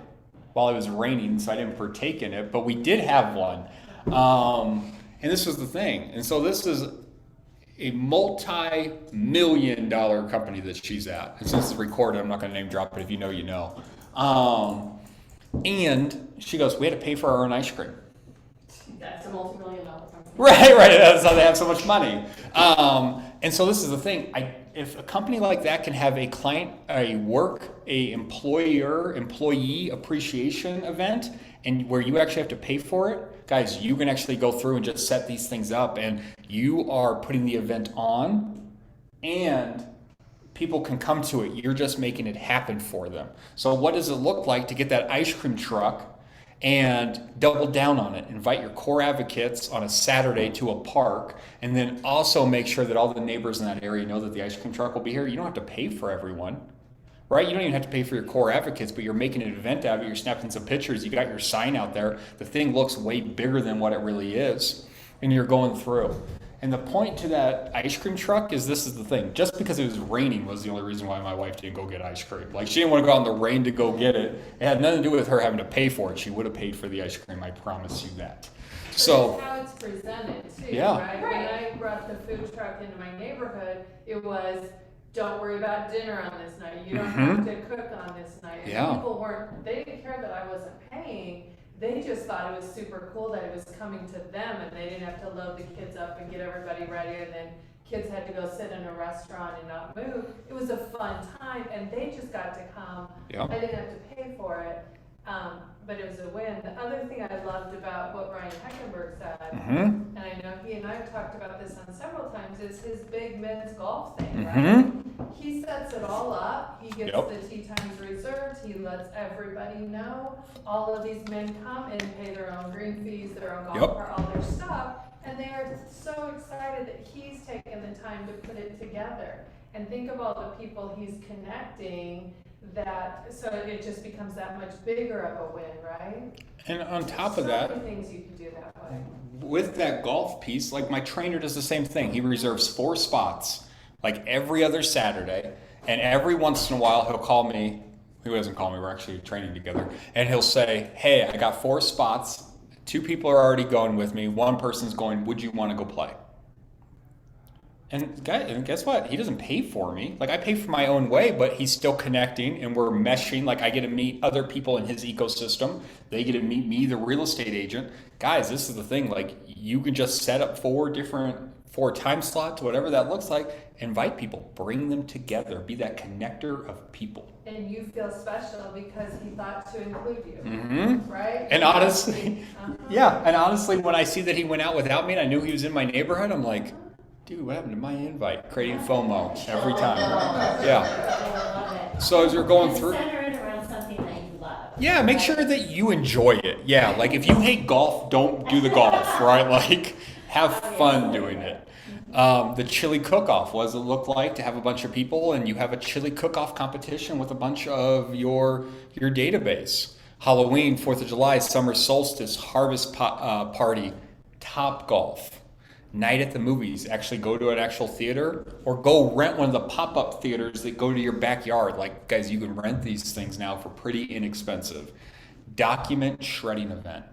while it was raining, so I didn't partake in it, but we did have one." And this was the thing. And so this is a multi-million-dollar company that she's at. And since it's recorded, I'm not going to name drop it. If you know, you know. And she goes, "We had to pay for our own ice cream." That's a multi-million-dollar company. Right. That's how they have so much money. And so this is the thing. If a company like that can have a client, a employee appreciation event, and where you actually have to pay for it, guys, you can actually go through and just set these things up, and you are putting the event on, and people can come to it. You're just making it happen for them. So what does it look like to get that ice cream truck and double down on it? Invite your core advocates on a Saturday to a park, and then also make sure that all the neighbors in that area know that the ice cream truck will be here. You don't have to pay for everyone, right? You don't even have to pay for your core advocates, but you're making an event out of it. You're snapping some pictures. You got your sign out there. The thing looks way bigger than what it really is, and you're going through. And the point to that ice cream truck is, this is the thing. Just because it was raining was the only reason why my wife didn't go get ice cream. Like, she didn't want to go out in the rain to go get it. It had nothing to do with her having to pay for it. She would have paid for the ice cream, I promise you that. So It's how it's presented too, Yeah. right? When I brought the food truck into my neighborhood, it was, don't worry about dinner on this night. You don't have to cook on this night. And Yeah. people they didn't care that I wasn't paying. They just thought it was super cool that it was coming to them, and they didn't have to load the kids up and get everybody ready, and then kids had to go sit in a restaurant and not move. It was a fun time, and they just got to come. Yeah. I didn't have to pay for it, but it was a win. The other thing I loved about what Ryan Heckenberg said, and I know he and I have talked about this on several times, is his big men's golf thing, right? he sets it all up, he gets Yep. the tee times reserved, he lets everybody know. All of these men come and pay their own green fees, their own golf Yep. cart, all their stuff, and they are so excited that he's taken the time to put it together. And think of all the people he's connecting, that, so it just becomes that much bigger of a win, right? And on top of So that, many things you can do that way. with that golf piece, like my trainer does the same thing. He reserves 4 spots, like every other Saturday, and every once in a while he'll call me. He doesn't call me, we're actually training together, and he'll say, hey, I got 4 spots, 2 people are already going with me, 1 person's going, would you want to go play? And guess what? He doesn't pay for me. Like, I pay for my own way, but he's still connecting and we're meshing. Like, I get to meet other people in his ecosystem. They get to meet me, the real estate agent. Guys, this is the thing. Like, you can just set up 4 time slots, whatever that looks like, invite people, bring them together, be that connector of people. And you feel special because he thought to include you, Mm-hmm. right? And honestly, Uh-huh. yeah. And honestly, when I see that he went out without me and I knew he was in my neighborhood, I'm like, dude, what happened to my invite? Creating FOMO every time. Yeah. I love it. So as you're going And through, center it around something that you love. yeah, make sure that you enjoy it. Yeah, like if you hate golf, don't do the golf, right? Like, have fun doing it. The chili cook-off, what does it look like to have a bunch of people and you have a chili cook-off competition with a bunch of your database? Halloween, 4th of July, summer solstice, harvest party, Top Golf. Night at the movies, actually go to an actual theater or go rent one of the pop-up theaters that go to your backyard. Like, guys, you can rent these things now for pretty inexpensive. Document shredding event.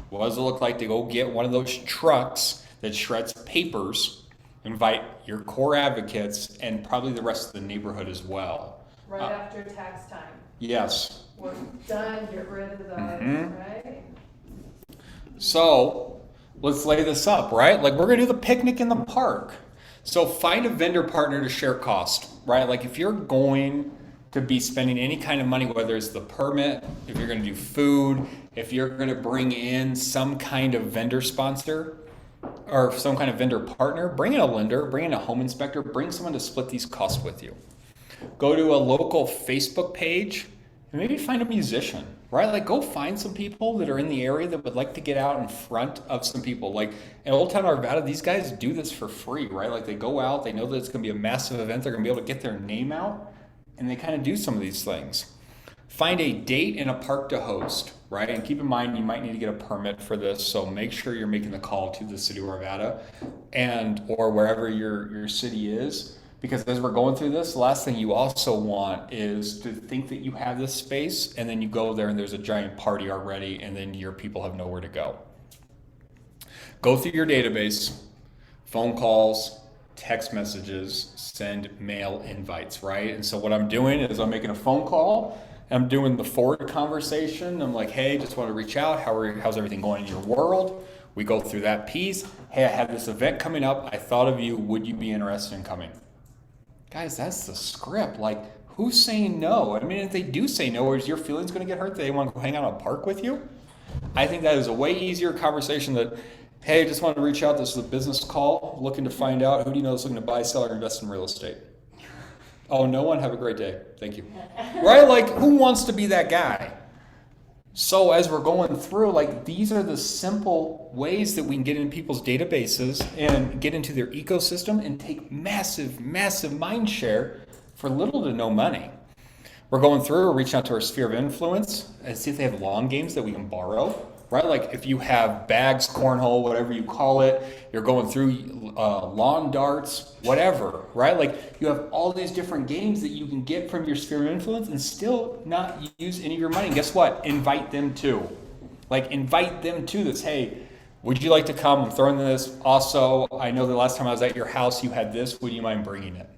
What does it look like to go get one of those trucks that shreds papers, invite your core advocates and probably the rest of the neighborhood as well. Right after tax time. Yes. We're done, get rid of those, Mhm. right? So let's lay this up, right? Like, we're gonna do the picnic in the park. So find a vendor partner to share cost, right? Like, if you're going to be spending any kind of money, whether it's the permit, if you're gonna do food, if you're gonna bring in some kind of vendor sponsor or some kind of vendor partner, bring in a lender, bring in a home inspector, bring someone to split these costs with you. Go to a local Facebook page and maybe find a musician, right? Like, go find some people that are in the area that would like to get out in front of some people. Like in Old Town Arvada, these guys do this for free, right? Like, they go out, they know that it's going to be a massive event, they're going to be able to get their name out, and they kind of do some of these things. Find a date and a park to host, right? And keep in mind, you might need to get a permit for this, so make sure you're making the call to the city of Arvada or wherever your city is. Because as we're going through this, the last thing you also want is to think that you have this space and then you go there and there's a giant party already and then your people have nowhere to go. Go through your database, phone calls, text messages, send mail invites, right? And so what I'm doing is I'm making a phone call, I'm doing the forward conversation. I'm like, hey, just want to reach out. How's everything going in your world? We go through that piece. Hey, I have this event coming up. I thought of you. Would you be interested in coming? Guys, that's the script. Like, who's saying no? I mean, if they do say no, is your feelings going to get hurt that they want to go hang out in a park with you? I think that is a way easier conversation that, hey, just want to reach out. This is a business call, looking to find out who do you know is looking to buy, sell, or invest in real estate. Oh, no one? Have a great day. Thank you. Right? Like, who wants to be that guy? So as we're going through, like, these are the simple ways that we can get in people's databases and get into their ecosystem and take massive, massive mind share for little to no money. We're going through, we're reaching out to our sphere of influence and see if they have lawn games that we can borrow, right? Like, if you have bags, cornhole, whatever you call it, you're going through lawn darts, whatever, right? Like, you have all these different games that you can get from your sphere of influence and still not use any of your money. And guess what? Invite them too. Like, invite them to this. Hey, would you like to come? I'm throwing this. Also, I know the last time I was at your house, you had this. Would you mind bringing it?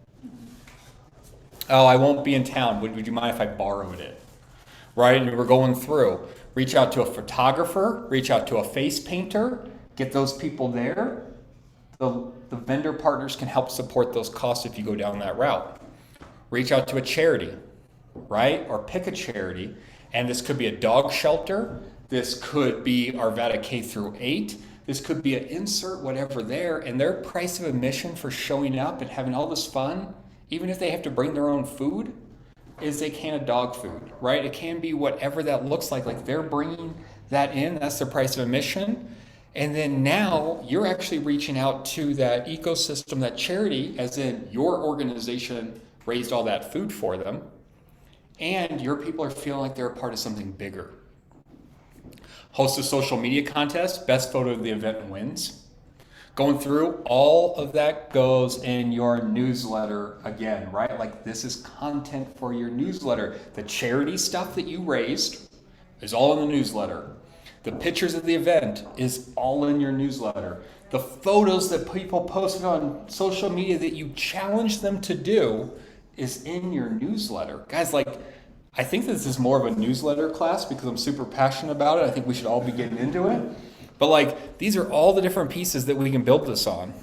Oh, I won't be in town. Would you mind if I borrowed it? Right? And we're going through. Reach out to a photographer, reach out to a face painter, get those people there. The vendor partners can help support those costs if you go down that route. Reach out to a charity, right? Or pick a charity. And this could be a dog shelter. This could be Arvada K through 8. This could be an insert whatever there. And their price of admission for showing up and having all this fun even if they have to bring their own food, is a can of dog food, right? It can be whatever that looks like. Like they're bringing that in, that's the price of admission. And then now you're actually reaching out to that ecosystem, that charity, as in your organization raised all that food for them. And your people are feeling like they're a part of something bigger. Host a social media contest, best photo of the event wins. Going through, all of that goes in your newsletter again, right? Like this is content for your newsletter. The charity stuff that you raised is all in the newsletter. The pictures of the event is all in your newsletter. The photos that people posted on social media that you challenge them to do is in your newsletter. Guys, like, I think this is more of a newsletter class because I'm super passionate about it. I think we should all be getting into it. But like, these are all the different pieces that we can build this on.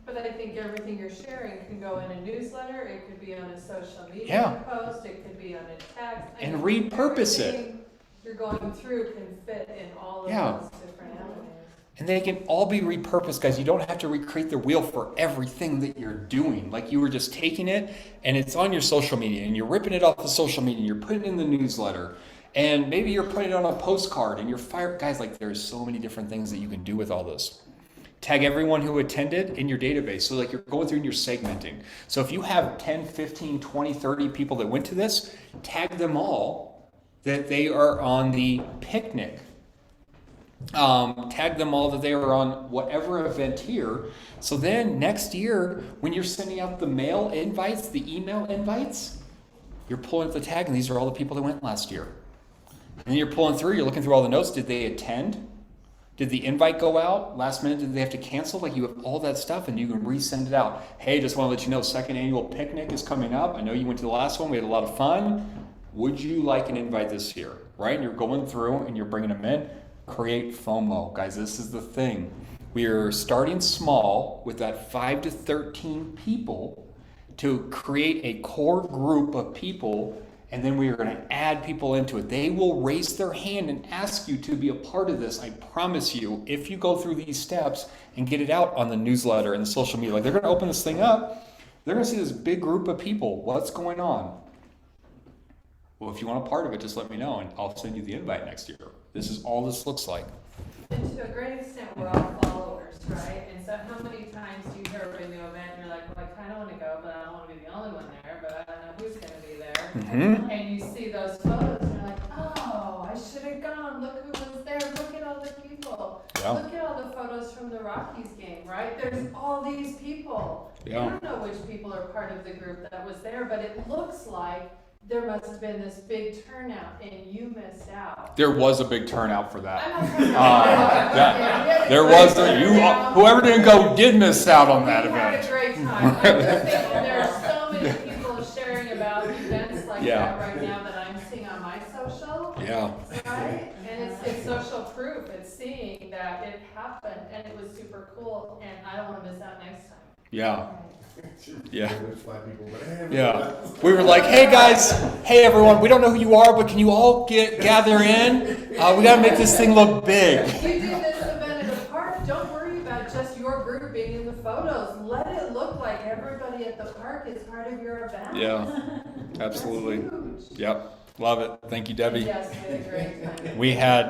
But I think everything you're sharing can go in a newsletter, it could be on a social media Yeah. post, it could be on a text. I And mean, repurpose it. everything you're going through can fit in all of Yeah. those different avenues. And they can all be repurposed, guys. You don't have to recreate the wheel for everything that you're doing. Like you were just taking it and it's on your social media and you're ripping it off the social media and you're putting it in the newsletter. And maybe you're putting it on a postcard and you're fired. Guys, like there's so many different things that you can do with all this. Tag everyone who attended in your database. So like you're going through and you're segmenting. So if you have 10, 15, 20, 30 people that went to this, tag them all that they are on the picnic. Tag them all that they are on whatever event here. So then next year, when you're sending out the mail invites, the email invites, you're pulling up the tag and these are all the people that went last year. And then you're pulling through, you're looking through all the notes. Did they attend? Did the invite go out? Last minute, did they have to cancel? Like you have all that stuff and you can resend it out. Hey, just want to let you know, second annual picnic is coming up. I know you went to the last one. We had a lot of fun. Would you like an invite this year? Right? And you're going through and you're bringing them in. Create FOMO. Guys, this is the thing. We are starting small with that 5 to 13 people to create a core group of people, and then we are going to add people into it. They will raise their hand and ask you to be a part of this. I promise you, if you go through these steps and get it out on the newsletter and the social media, like they're going to open this thing up, they're going to see this big group of people. What's going on? Well, if you want a part of it, just let me know and I'll send you the invite next year. This is all this looks like. And to a great extent, we're all followers, right? And so how many times do you hear a new event and you're like, well, I kind of want to go, but I don't want to be the only one there, but I don't know who's going to be there. Mm-hmm. And you see those photos and you're like, oh, I should have gone. Look who was there. Look at all the people. Yeah. Look at all the photos from the Rockies game, right? There's all these people. Yeah. I don't know which people are part of the group that was there, but it looks like there must have been this big turnout and you missed out. There was a big turnout for that. I'm not turnout. There was whoever didn't go did miss out on that We had a event. great time. I'm just thinking there are so many people sharing about events like Yeah. that right now that I'm seeing on my social, Yeah. right? And it's social proof. It's seeing that it happened and it was super cool and I don't want to miss out next time. Yeah. Yeah. There's 5 people, but hey, Yeah. We were like, hey guys, hey everyone, we don't know who you are, but can you all gather in? We got to make this thing look big. You do this event at a park, don't worry about just your group being in the photos. Let it look like everybody at the park is part of your event. Yeah. Absolutely. That's huge. Yep. Love it. Thank you, Debbie. Yes, we had a great time. We had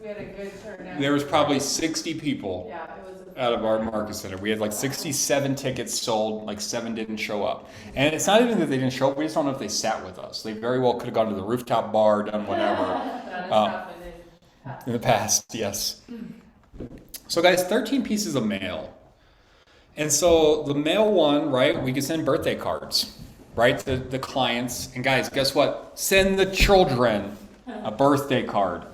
a good turnout. There was probably 60 people Yeah, it was out of our market center. We had like 67 tickets sold, like 7 didn't show up. And it's not even that they didn't show up, we just don't know if they sat with us. They very well could have gone to the rooftop bar, done whatever. That has happened In the past, yes. So guys, 13 pieces of mail. And so the mail one, right, we can send birthday cards, right, to the clients. And guys, guess what? Send the children a birthday card.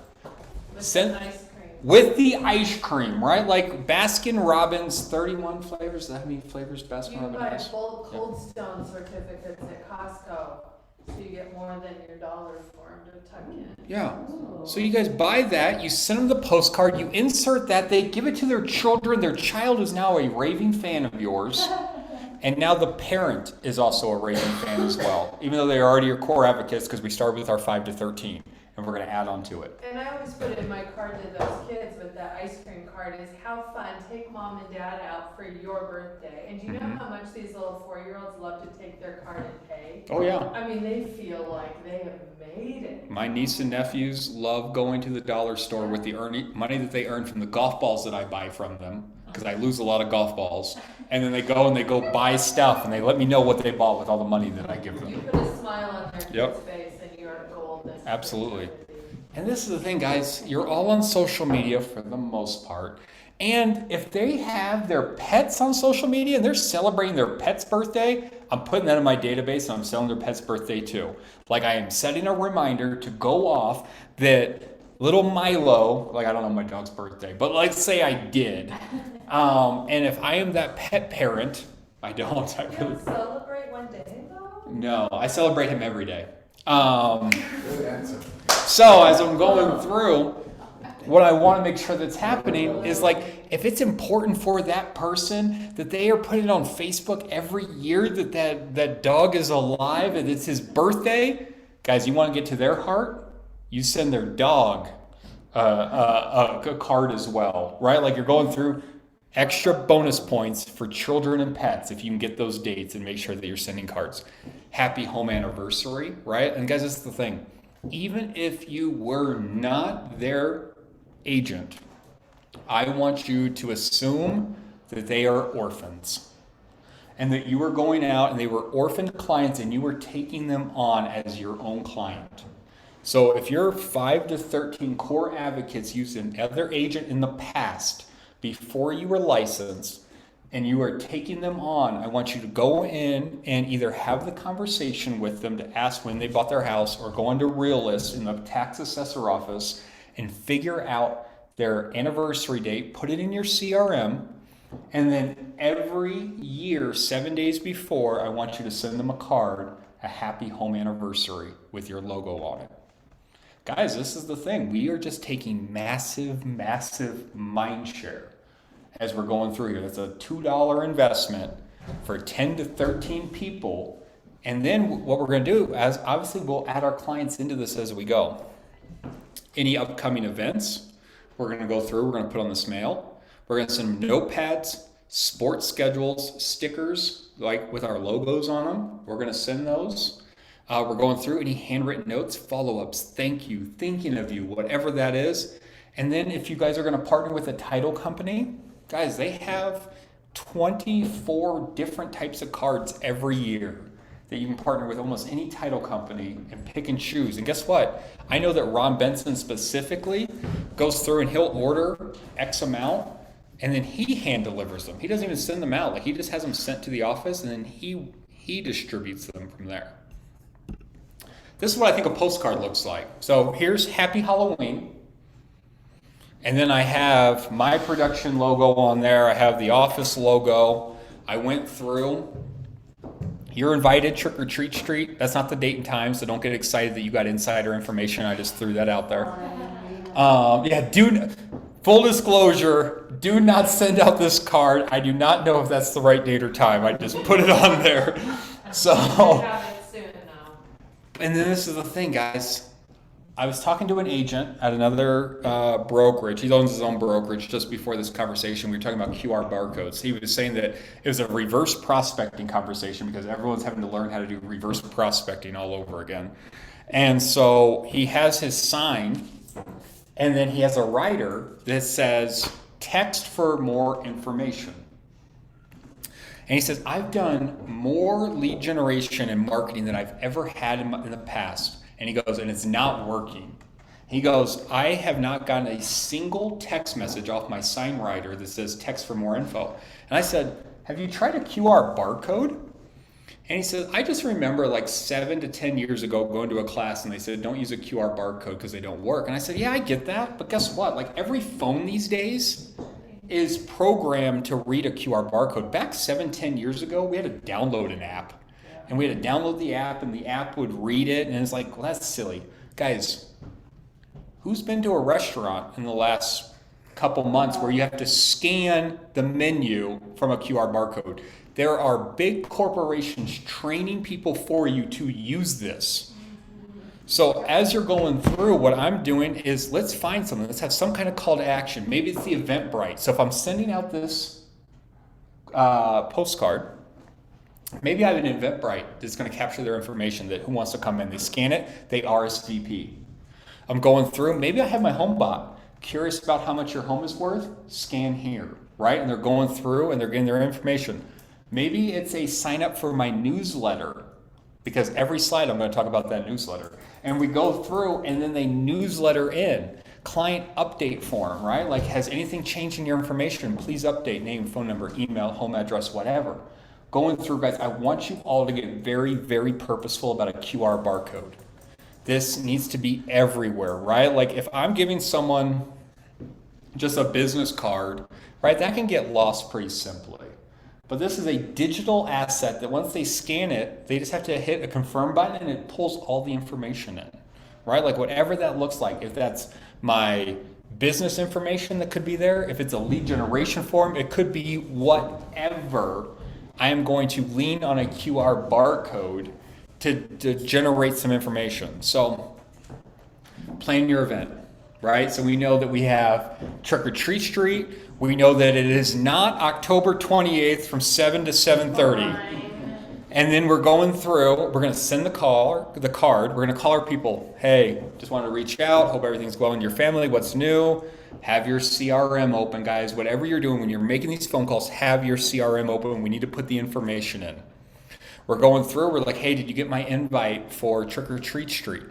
with Send- ice cream. With the ice cream, right? Like Baskin Robbins, 31 flavors. Is that how many flavors You Baskin can Robbins buy has? Cold Stone certificates at Costco, so you get more than your dollar for them to tuck in. Yeah. So you guys buy that, you send them the postcard, you insert that, they give it to their children. Their child is now a raving fan of yours. And now the parent is also a raving fan as well, even though they are already your core advocates because we started with our 5 to 13. and we're going to add on to it. And I always put in my card to those kids with that ice cream card is have fun, take mom and dad out for your birthday. And do you know how much these little 4-year-olds love to take their card and pay? Oh yeah. I mean, they feel like they have made it. My niece and nephews love going to the dollar store with the money that they earn from the golf balls that I buy from them, because I lose a lot of golf balls. And then they go buy stuff, and they let me know what they bought with all the money that I give You them. put a smile on their kid's Yep. face and you are golden. Absolutely. And this is the thing, guys. You're all on social media for the most part. And if they have their pets on social media and they're celebrating their pet's birthday, I'm putting that in my database and I'm selling their pet's birthday too. Like I am setting a reminder to go off that little Milo, like I don't know my dog's birthday, but let's say I did. And if I am that pet parent, I don't. I You really don't celebrate one day though? no. I celebrate him every day. Good answer. So as I'm going through, what I want to make sure that's happening is like, if it's important for that person that they are putting on Facebook every year that dog is alive and it's his birthday, guys, you want to get to their heart, you send their dog a card as well, right? Like you're going through extra bonus points for children and pets if you can get those dates and make sure that you're sending cards. Happy home anniversary, right? And guys, this is the thing. Even if you were not their agent, I want you to assume that they are orphans and that you were going out and they were orphaned clients and you were taking them on as your own client. So if you're 5 to 13 core advocates used another agent in the past before you were licensed and you are taking them on, I want you to go in and either have the conversation with them to ask when they bought their house or go into Realist in the tax assessor office and figure out their anniversary date, put it in your CRM, and then every year, 7 days before, I want you to send them a card, a happy home anniversary with your logo on it. Guys, this is the thing. We are just taking massive, massive mind share as we're going through here. That's a $2 investment for 10 to 13 people. And then what we're going to do is obviously we'll add our clients into this as we go. Any upcoming events, we're going to go through, we're going to put on this mail. We're going to send them notepads, sports schedules, stickers, like with our logos on them. We're going to send those. We're going through any handwritten notes, follow-ups, thank you, thinking of you, whatever that is. And then if you guys are going to partner with a title company, guys, they have 24 different types of cards every year that you can partner with almost any title company and pick and choose. And guess what? I know that Ron Benson specifically goes through and he'll order X amount and then he hand delivers them. He doesn't even send them out. Like he just has them sent to the office and then he distributes them from there. This is what I think a postcard looks like. So here's Happy Halloween. And then I have my production logo on there. I have the office logo. I went through. You're invited, trick or treat street. That's not the date and time, so don't get excited that you got insider information. I just threw that out there. Full disclosure, do not send out this card. I do not know if that's the right date or time. I just put it on there. So, Have it soon now. and then this is the thing, guys. I was talking to an agent at another brokerage. He owns his own brokerage. Just before this conversation, we were talking about QR barcodes. He was saying that it was a reverse prospecting conversation because everyone's having to learn how to do reverse prospecting all over again. And so he has his sign, and then he has a rider that says, text for more information. And he says, I've done more lead generation and marketing than I've ever had in the past. And he goes, and it's not working. He goes, I have not gotten a single text message off my sign writer that says text for more info. And I said, have you tried a QR barcode? And he says, I just remember like 7 to 10 years ago going to a class and they said, don't use a QR barcode because they don't work. And I said, yeah, I get that. But guess what? Like every phone these days is programmed to read a QR barcode. Back 7, 10 years ago, we had to download an app. And we had to download the app, and the app would read it, and it's like, well, that's silly. Guys, who's been to a restaurant in the last couple months where you have to scan the menu from a QR barcode? There are big corporations training people for you to use this. So as you're going through, what I'm doing is let's find something. Let's have some kind of call to action. Maybe it's the Eventbrite. So if I'm sending out this postcard, maybe I have an Eventbrite that's going to capture their information that who wants to come in. They scan it, they RSVP. I'm going through, maybe I have my home bot. Curious about how much your home is worth? Scan here, right? And they're going through and they're getting their information. Maybe it's a sign up for my newsletter, because every slide I'm going to talk about that newsletter. And we go through and then they newsletter in. Client update form, right? Like, has anything changed in your information? Please update, name, phone number, email, home address, whatever. Going through, guys, I want you all to get very, very purposeful about a QR barcode. This needs to be everywhere, right? Like if I'm giving someone just a business card, right, that can get lost pretty simply. But this is a digital asset that once they scan it, they just have to hit a confirm button and it pulls all the information in, right? Like whatever that looks like, if that's my business information that could be there, if it's a lead generation form, it could be whatever. I am going to lean on a QR barcode to generate some information. So plan your event, right? So we know that we have Trick or Treat Street. We know that it is not October 28th from 7 to 7:30. And then we're going through, we're going to send the card, we're going to call our people. Hey, just wanted to reach out. Hope everything's well in your family. What's new? Have your CRM open, guys. Whatever you're doing when you're making these phone calls, have your CRM open. We need to put the information in. We're going through, we're like, hey, did you get my invite for Trick or Treat Street?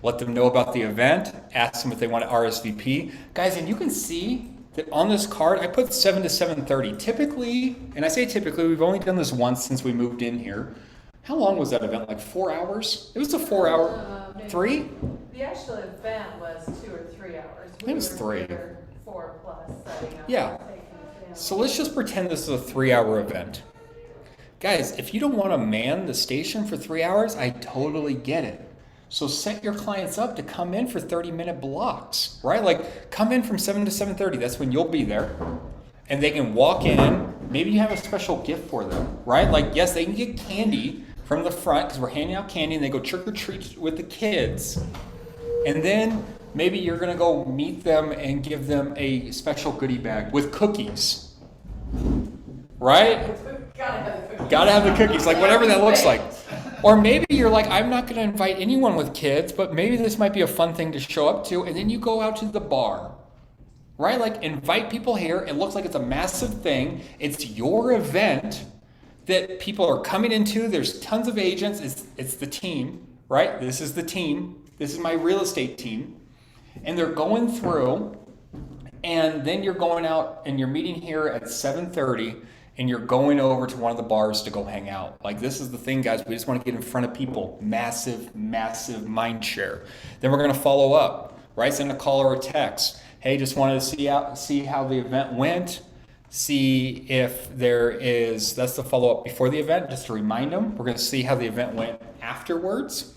Let them know about the event. Ask them if they want to RSVP. Guys, and you can see that on this card, I put 7 to 7:30. Typically, and I say typically, we've only done this once since we moved in here. How long was that event? Like 4 hours? It was a 4 hour, 3? The actual event was 2 or 3 hours. I think it was 3. 4 plus setting up. Yeah. and taking the family. So let's just pretend this is a 3 hour event. Guys, if you don't want to man the station for 3 hours, I totally get it. So set your clients up to come in for 30-minute blocks, right? Like come in from 7 to 7:30. That's when you'll be there. And they can walk in. Maybe you have a special gift for them, right? Like, yes, they can get candy from the front because we're handing out candy and they go trick or treat with the kids. And then maybe you're going to go meet them and give them a special goodie bag with cookies, right? Gotta have the cookies, like whatever that looks like. Or maybe you're like, I'm not going to invite anyone with kids, but maybe this might be a fun thing to show up to. And then you go out to the bar, right? Like invite people here. It looks like it's a massive thing. It's your event that people are coming into. There's tons of agents. It's the team, right? This is the team. This is my real estate team. And they're going through, and then you're going out and you're meeting here at 7:30. And you're going over to one of the bars to go hang out. Like this is the thing, guys. We just want to get in front of people. Massive, massive mind share. Then we're going to follow up, right? Send a call or a text. Hey, just wanted to see how the event went. See if there is, that's the follow up before the event, just to remind them. We're going to see how the event went afterwards.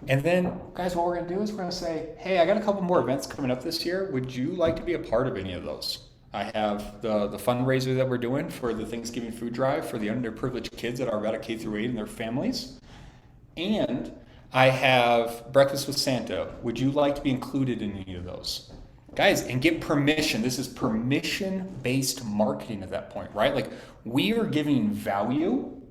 And then, guys, what we're going to do is we're going to say, hey, I got a couple more events coming up this year. Would you like to be a part of any of those? I have the fundraiser that we're doing for the Thanksgiving food drive for the underprivileged kids at Arvada K through 8 and their families. And I have Breakfast with Santa. Would you like to be included in any of those? Guys, and get permission. This is permission-based marketing at that point, right? Like we are giving value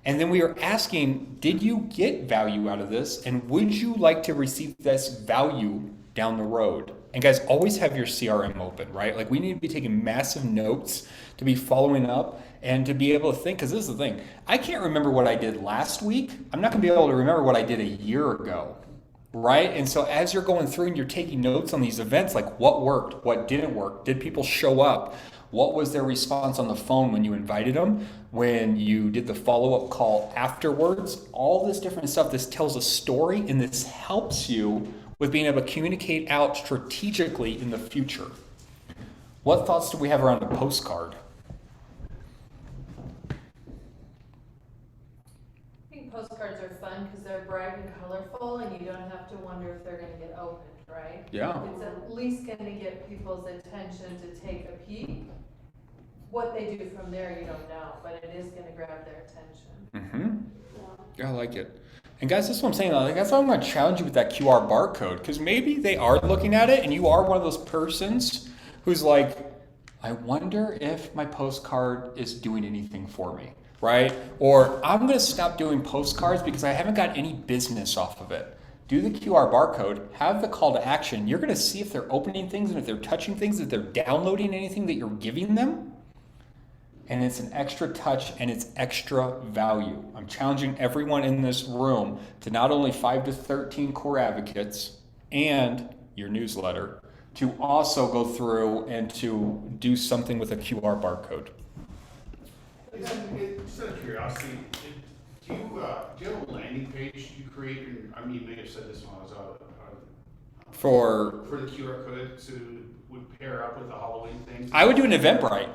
and then we are asking, did you get value out of this? And would you like to receive this value down the road? And guys, always have your CRM open, right? Like we need to be taking massive notes to be following up and to be able to think, because this is the thing. I can't remember what I did last week. I'm not going to be able to remember what I did a year ago, right? And so as you're going through and you're taking notes on these events, like what worked, what didn't work, did people show up? What was their response on the phone when you invited them, when you did the follow-up call afterwards? All this different stuff, this tells a story and this helps you with being able to communicate out strategically in the future. What thoughts do we have around a postcard? I think postcards are fun because they're bright and colorful and you don't have to wonder if they're going to get opened, right? Yeah. It's at least going to get people's attention to take a peek. What they do from there, you don't know, but it is going to grab their attention. Mm-hmm. Yeah, I like it. And guys, that's what I'm saying. Like, that's why I'm going to challenge you with that QR barcode, because maybe they are looking at it and you are one of those persons who's like, I wonder if my postcard is doing anything for me, right? Or I'm going to stop doing postcards because I haven't got any business off of it. Do the QR barcode, have the call to action. You're going to see if they're opening things and if they're touching things, if they're downloading anything that you're giving them. And it's an extra touch and it's extra value. I'm challenging everyone in this room to not only 5 to 13 core advocates and your newsletter, to also go through and to do something with a QR barcode. Just out of curiosity, do you have a landing page you create? I mean, you may have said this when I was out. For the QR code would pair up with the Halloween thing? I would do an Eventbrite.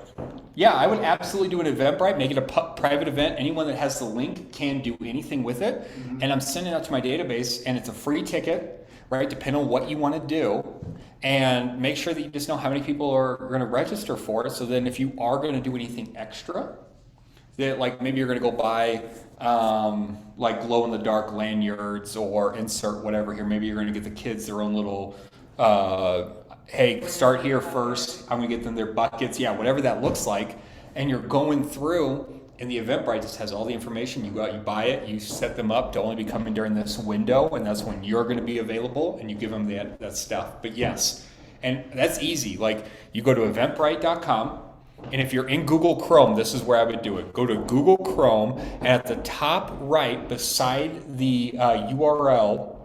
Yeah, I would absolutely do an Eventbrite, make it a private event. Anyone that has the link can do anything with it. Mm-hmm. And I'm sending it out to my database, and it's a free ticket, right, depending on what you want to do. And make sure that you just know how many people are going to register for it. So then if you are going to do anything extra, that like maybe you're going to go buy like glow-in-the-dark lanyards or insert whatever here. Maybe you're going to get the kids their own little hey, start here first. I'm going to get them their buckets. Yeah, whatever that looks like. And you're going through, and the Eventbrite just has all the information. You go out, you buy it, you set them up to only be coming during this window, and that's when you're going to be available, and you give them that stuff. But yes, and that's easy. Like, you go to eventbrite.com, and if you're in Google Chrome, this is where I would do it. Go to Google Chrome, and at the top right, beside the URL,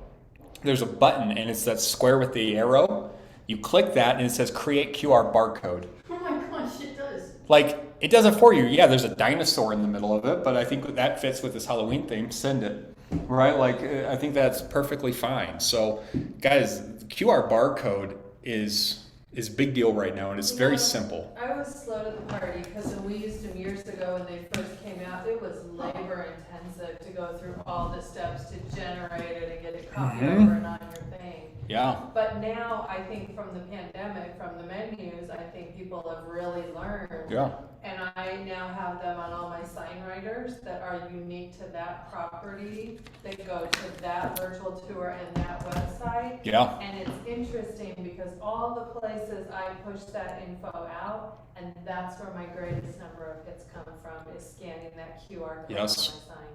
there's a button, and it's that square with the arrow. You click that, and it says Create QR Barcode. Oh my gosh, it does. Like, it does it for you. Yeah, there's a dinosaur in the middle of it, but I think that fits with this Halloween theme. Send it, right? Like, I think that's perfectly fine. So, guys, QR barcode is a big deal right now, and it's very simple. I was slow to the party because when we used them years ago when they first came out, it was labor intensive to go through all the steps to generate it and get it copied over and on your thing. Yeah. But now I think from the pandemic, from the menus, I think people have really learned. Yeah. And I now have them on all my sign writers that are unique to that property, that go to that virtual tour and that website. Yeah. And it's interesting because all the places I push that info out, and that's where my greatest number of hits come from, is scanning that QR code Yes. on my sign.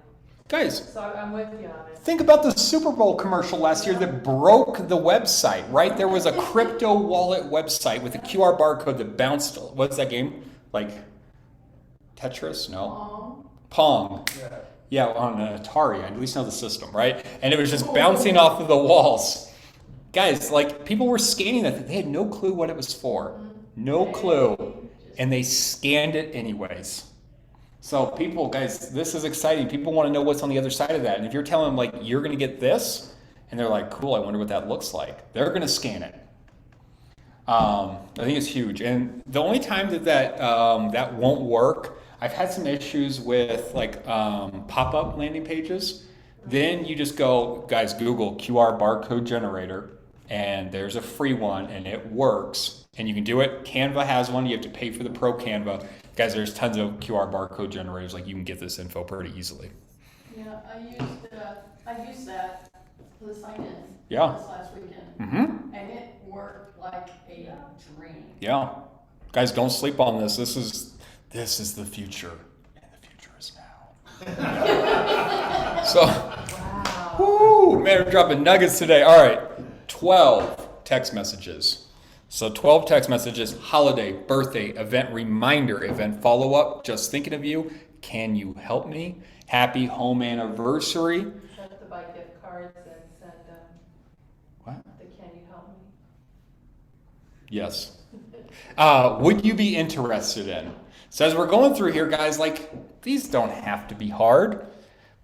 Guys, So I'm with you on it. think about the Super Bowl commercial last year that broke the website, right? There was a crypto wallet website with a QR barcode that bounced. What's that game? Like Tetris? No. Pong. Yeah, on an Atari. I at least know the system, right? And it was just bouncing off of the walls. Guys, like, people were scanning that. They had no clue what it was for. No clue. And they scanned it anyways. So people, guys, this is exciting. People want to know what's on the other side of that. And if you're telling them, like, you're going to get this, and they're like, cool, I wonder what that looks like, they're going to scan it. I think it's huge. And the only time that won't work, I've had some issues with, like, pop-up landing pages. Then you just go, guys, Google QR barcode generator, and there's a free one, and it works. And you can do it. Canva has one. You have to pay for the pro Canva. Guys, there's tons of QR barcode generators. Like, you can get this info pretty easily. Yeah, I used that for the sign-in. Yeah. This last weekend. Mm-hmm. And it worked like a dream. Yeah. Guys, don't sleep on this. This is the future. And the future is now. So, Wow. woo, man, we're dropping nuggets today. All right, 12 text messages. So 12 text messages: holiday, birthday, event reminder, event follow-up, just thinking of you, can you help me, happy home anniversary. Have to buy gift cards and send What? the can you help me? Yes. Would you be interested in? So as we're going through here, guys, like, these don't have to be hard,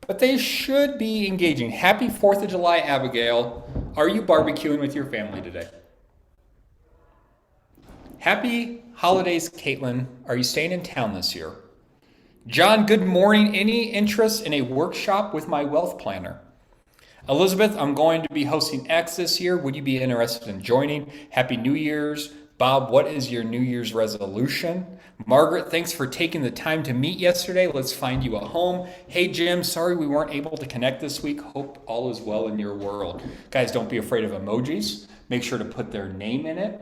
but they should be engaging. Happy 4th of July, Abigail. Are you barbecuing with your family today? Happy holidays, Caitlin. Are you staying in town this year? John, good morning. Any interest in a workshop with my wealth planner? Elizabeth, I'm going to be hosting X this year. Would you be interested in joining? Happy New Year's. Bob, what is your New Year's resolution? Margaret, thanks for taking the time to meet yesterday. Let's find you a home. Hey, Jim, sorry we weren't able to connect this week. Hope all is well in your world. Guys, don't be afraid of emojis. Make sure to put their name in it.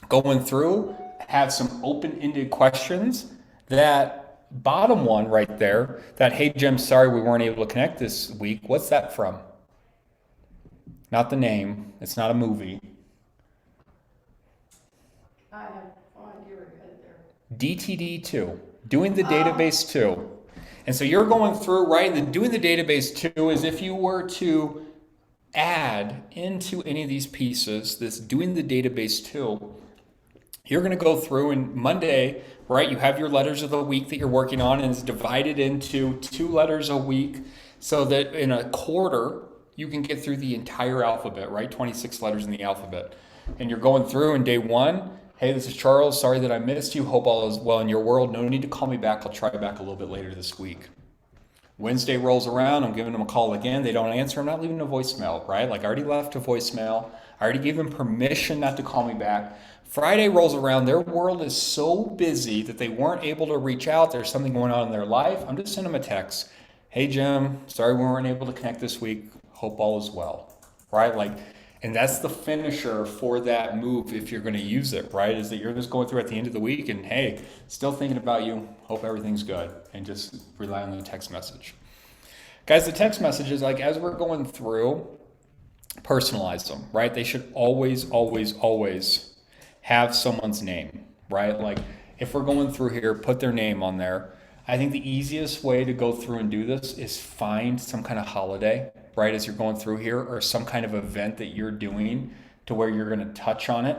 Going through, have some open-ended questions. That bottom one right there, that, hey, Jim, sorry we weren't able to connect this week. What's that from? Not the name. It's not a movie. I have no idea where you're headed there. DTD2, doing the database 2. And so you're going through, right, doing the database 2 is if you were to add into any of these pieces, this doing the database 2, you're going to go through, and Monday, right, you have your letters of the week that you're working on, and it's divided into 2 letters a week so that in a quarter, you can get through the entire alphabet, right? 26 letters in the alphabet. And you're going through in day 1, hey, this is Charles. Sorry that I missed you. Hope all is well in your world. No need to call me back. I'll try back a little bit later this week. Wednesday rolls around. I'm giving them a call again. They don't answer. I'm not leaving a voicemail, right? Like I already left a voicemail. I already gave them permission not to call me back. Friday rolls around. Their world is so busy that they weren't able to reach out. There's something going on in their life. I'm just sending them a text. Hey, Jim. Sorry we weren't able to connect this week. Hope all is well, right? Like, and that's the finisher for that move if you're going to use it, right? Is that you're just going through at the end of the week and, hey, still thinking about you. Hope everything's good. And just rely on the text message. Guys, the text messages, like as we're going through, personalize them, right? They should always, always, always have someone's name, right? Like if we're going through here, put their name on there. I think the easiest way to go through and do this is find some kind of holiday, right, as you're going through here, or some kind of event that you're doing to where you're going to touch on it.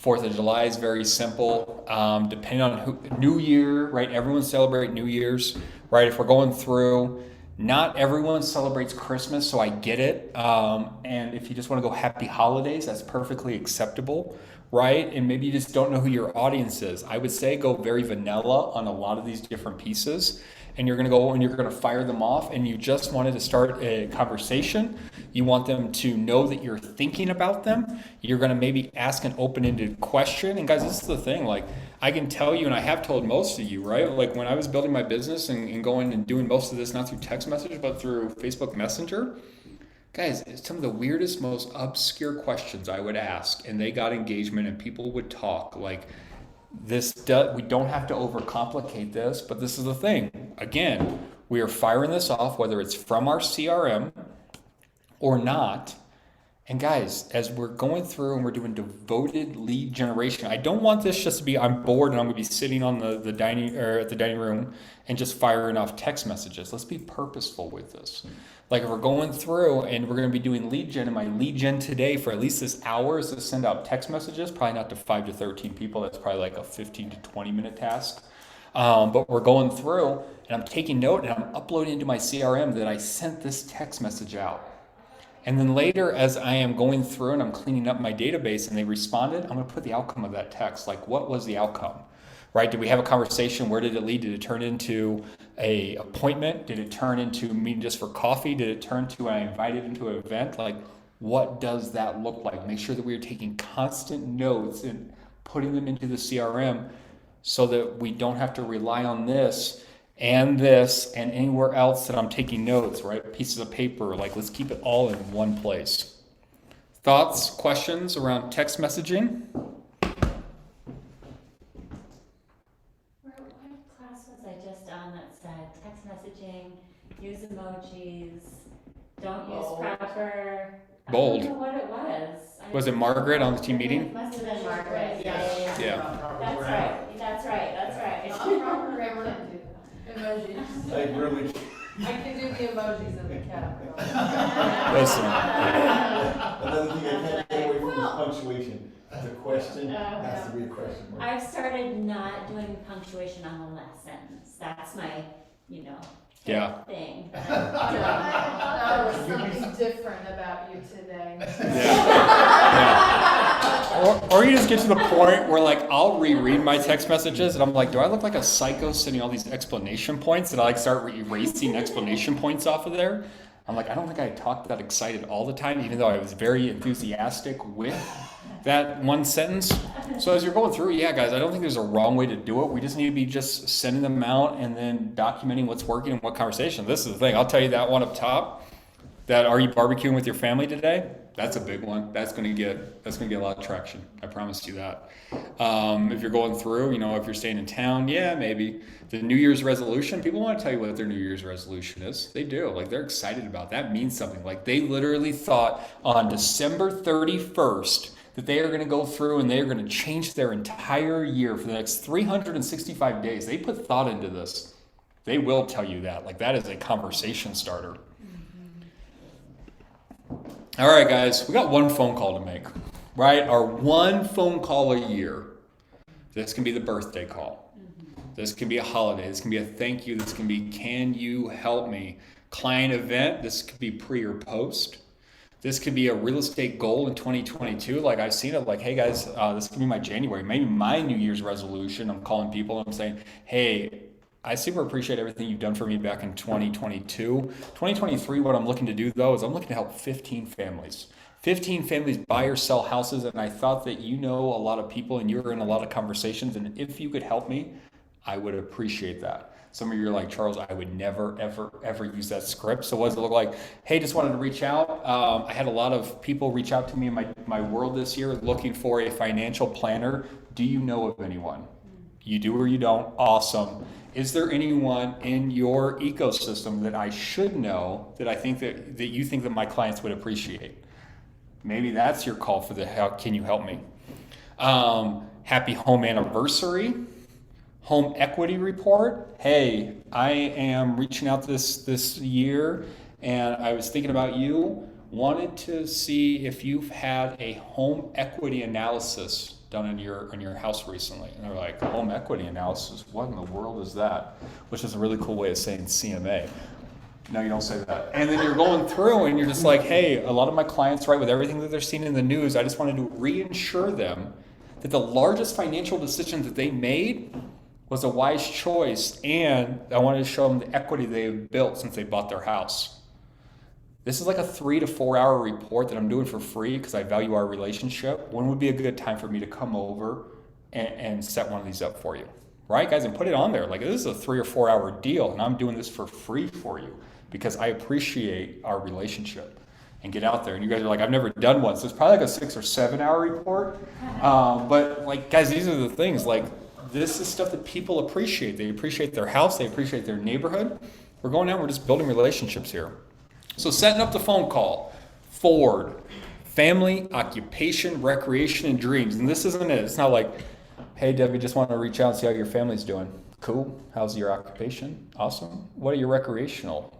4th of July is very simple. Depending on who, New Year, right, everyone celebrates New Year's, right? If we're going through, not everyone celebrates Christmas, so I get it. And if you just want to go happy holidays, that's perfectly acceptable, right? And maybe you just don't know who your audience is. I would say go very vanilla on a lot of these different pieces. And you're going to go and you're going to fire them off, and you just wanted to start a conversation. You want them to know that you're thinking about them. You're going to maybe ask an open-ended question. And guys, this is the thing, like I can tell you, and I have told most of you, right? Like when I was building my business and going and doing most of this, not through text message, but through Facebook Messenger, guys, it's some of the weirdest, most obscure questions I would ask, and they got engagement and people would talk. Like, we don't have to overcomplicate this, but this is the thing. Again, we are firing this off, whether it's from our CRM or not. And guys, as we're going through and we're doing devoted lead generation, I don't want this just to be, I'm bored and I'm going to be sitting on the dining or at the dining room and just firing off text messages. Let's be purposeful with this. Like if we're going through and we're going to be doing lead gen, and my lead gen today for at least this hour is to send out text messages, probably not to 5 to 13 people. That's probably like a 15 to 20 minute task. But we're going through and I'm taking note and I'm uploading into my CRM that I sent this text message out. And then later, as I am going through and I'm cleaning up my database and they responded, I'm going to put the outcome of that text. Like, what was the outcome, right? Did we have a conversation? Where did it lead? Did it turn into an appointment? Did it turn into a meeting just for coffee? Did it turn to I invited into an event? Like, what does that look like? Make sure that we are taking constant notes and putting them into the CRM so that we don't have to rely on this and anywhere else that I'm taking notes, right? Pieces of paper, like let's keep it all in one place. Thoughts, questions around text messaging? What class was I just on that said text messaging, use emojis, don't use proper. Bold. I don't know what it was. Was it Margaret on the team It meeting? must have been Margaret, yeah. That's right. I'll proper grammar and do that. Emojis. I really, I can do the emojis of the cat. Listen, another thing I can't get away from is punctuation. The question has to be a question mark. I've started not doing punctuation on the lessons. That's my, Yeah. thing. I thought there was something different about you today. Yeah. Or you just get to the point where like I'll reread my text messages and I'm like, do I look like a psycho sending all these explanation points? And I like start erasing explanation points off of there? I'm like, I don't think I talked that excited all the time, even though I was very enthusiastic with that one sentence. So as you're going through, yeah, guys, I don't think there's a wrong way to do it. We just need to be just sending them out and then documenting what's working and what conversation. This is the thing. I'll tell you that one up top. That are you barbecuing with your family today? That's a big one. That's gonna get a lot of traction. I promise you that. If you're going through, if you're staying in town, yeah, maybe. The New Year's resolution, people want to tell you what their New Year's resolution is. They do. Like, they're excited about that. That means something. Like, they literally thought on December 31st that they are going to go through and they are going to change their entire year for the next 365 days. They put thought into this. They will tell you that. Like, that is a conversation starter. All right, guys, we got one phone call to make, right? Our one phone call a year. This can be the birthday call. This can be a holiday. This can be a thank you. This can be, can you help me? Client event. This could be pre or post. This could be a real estate goal in 2022. Like, I've seen it like, hey guys, this could be my January, maybe my New Year's resolution. I'm calling people and I'm saying, hey, I super appreciate everything you've done for me back in 2022. 2023, what I'm looking to do though is I'm looking to help 15 families. 15 families buy or sell houses, and I thought that a lot of people and you're in a lot of conversations, and if you could help me, I would appreciate that. Some of you are like, Charles, I would never, ever, ever use that script. So what does it look like? Hey, just wanted to reach out. I had a lot of people reach out to me in my world this year looking for a financial planner. Do you know of anyone? You do or you don't? Awesome. Is there anyone in your ecosystem that I should know that I think that you think that my clients would appreciate? Maybe that's your call for the how can you help me? Happy home anniversary. Home equity report. Hey, I am reaching out this year and I was thinking about you. Wanted to see if you've had a home equity analysis done in your house recently. And they're like, home equity analysis? What in the world is that? Which is a really cool way of saying CMA. No, you don't say that. And then you're going through and you're just like, hey, a lot of my clients, right, with everything that they're seeing in the news, I just wanted to reinsure them that the largest financial decision that they made was a wise choice, and I wanted to show them the equity they've built since they bought their house. This is like a 3 to 4 hour report that I'm doing for free because I value our relationship. When would be a good time for me to come over and set one of these up for you? Right, guys, and put it on there. Like, this is a 3 or 4 hour deal, and I'm doing this for free for you because I appreciate our relationship. And get out there. And you guys are like, I've never done one. So it's probably like a 6 or 7 hour report. But like, guys, these are the things. Like, this is stuff that people appreciate. They appreciate their house. They appreciate their neighborhood. We're going out. We're just building relationships here. So setting up the phone call. Ford. Family, occupation, recreation, and dreams. And this isn't it. It's not like, hey, Debbie, just want to reach out and see how your family's doing. Cool. How's your occupation? Awesome. What are your recreational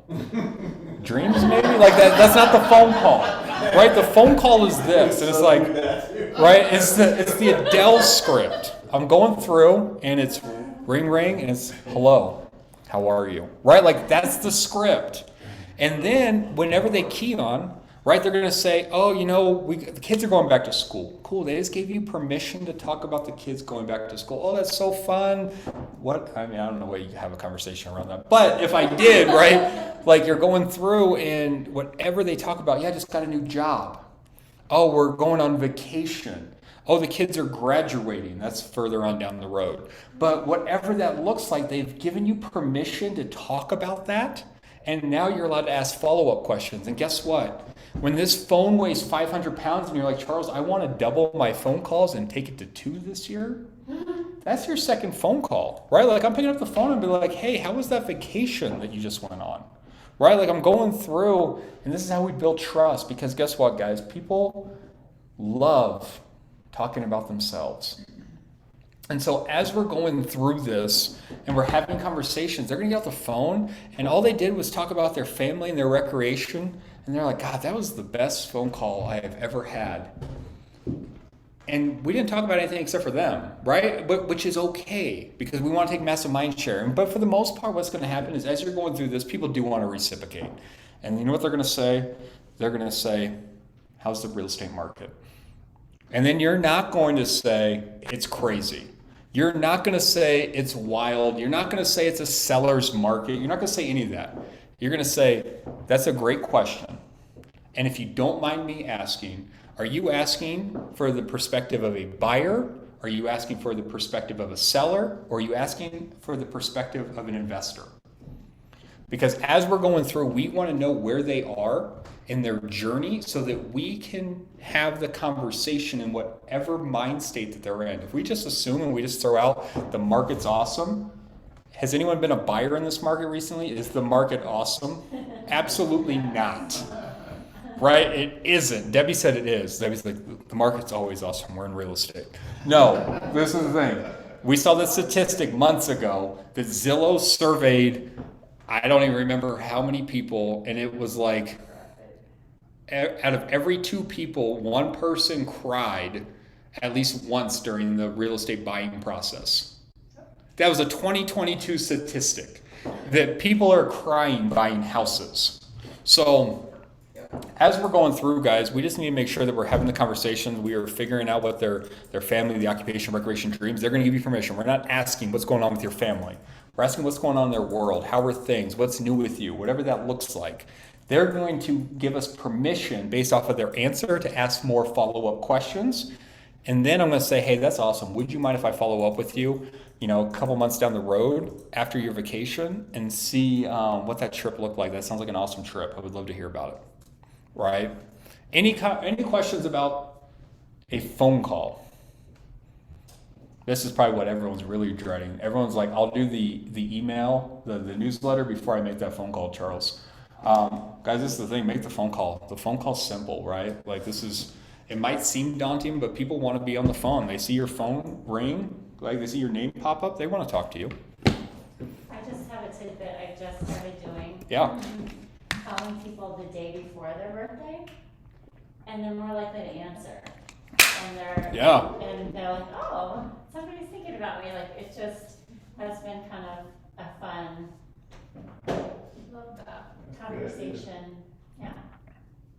dreams, maybe? Like that's not the phone call, right? The phone call is this. And it's like, right? It's the Adele script. I'm going through and it's ring, ring, and it's hello, how are you? Right? Like, that's the script. And then whenever they key on, right, they're going to say, oh, the kids are going back to school. Cool, they just gave you permission to talk about the kids going back to school. Oh, that's so fun. What? I mean, I don't know why you have a conversation around that. But if I did, right, like, you're going through and whatever they talk about, yeah, I just got a new job. Oh, we're going on vacation. Oh, the kids are graduating. That's further on down the road. But whatever that looks like, they've given you permission to talk about that. And now you're allowed to ask follow-up questions. And guess what? When this phone weighs 500 pounds and you're like, Charles, I want to double my phone calls and take it to 2 this year, that's your second phone call, right? Like, I'm picking up the phone and be like, hey, how was that vacation that you just went on? Right? Like, I'm going through, and this is how we build trust. Because guess what, guys? People love talking about themselves. And so as we're going through this and we're having conversations, they're going to get off the phone and all they did was talk about their family and their recreation. And they're like, God, that was the best phone call I have ever had. And we didn't talk about anything except for them, right? Which is okay because we want to take massive mind share. But for the most part, what's going to happen is as you're going through this, people do want to reciprocate. And you know what they're going to say? They're going to say, how's the real estate market? And then you're not going to say it's crazy. You're not going to say it's wild. You're not going to say it's a seller's market. You're not going to say any of that. You're going to say, that's a great question. And if you don't mind me asking, are you asking for the perspective of a buyer? Are you asking for the perspective of a seller? Or are you asking for the perspective of an investor? Because as we're going through, we want to know where they are in their journey so that we can have the conversation in whatever mind state that they're in. If we just assume and we just throw out the market's awesome, has anyone been a buyer in this market recently? Is the market awesome? Absolutely not. Right? It isn't. Debbie said it is. Debbie's like, the market's always awesome. We're in real estate. No, this is the thing. We saw this statistic months ago that Zillow surveyed, I don't even remember how many people, and it was like, out of every 2 people, 1 person cried at least once during the real estate buying process. That was a 2022 statistic, that people are crying buying houses. So as we're going through, guys, we just need to make sure that we're having the conversations. We are figuring out what their family, the occupation, recreation, dreams. They're going to give you permission. We're not asking what's going on with your family. We're asking what's going on in their world. How are things? What's new with you? Whatever that looks like. They're going to give us permission based off of their answer to ask more follow-up questions. And then I'm going to say, hey, that's awesome. Would you mind if I follow up with you, a couple months down the road after your vacation and see what that trip looked like? That sounds like an awesome trip. I would love to hear about it. Right? Any questions about a phone call? This is probably what everyone's really dreading. Everyone's like, I'll do the email, the newsletter before I make that phone call, Charles. Guys, this is the thing. Make the phone call. The phone call's simple, right? Like it might seem daunting, but people want to be on the phone. They see your phone ring, like they see your name pop up. They want to talk to you. I just have a tidbit I just started doing. Yeah. Calling people the day before their birthday, and they're more likely to answer. And they're like, oh, somebody's thinking about me. Like, it just has been kind of a fun Love that. conversation. Yeah.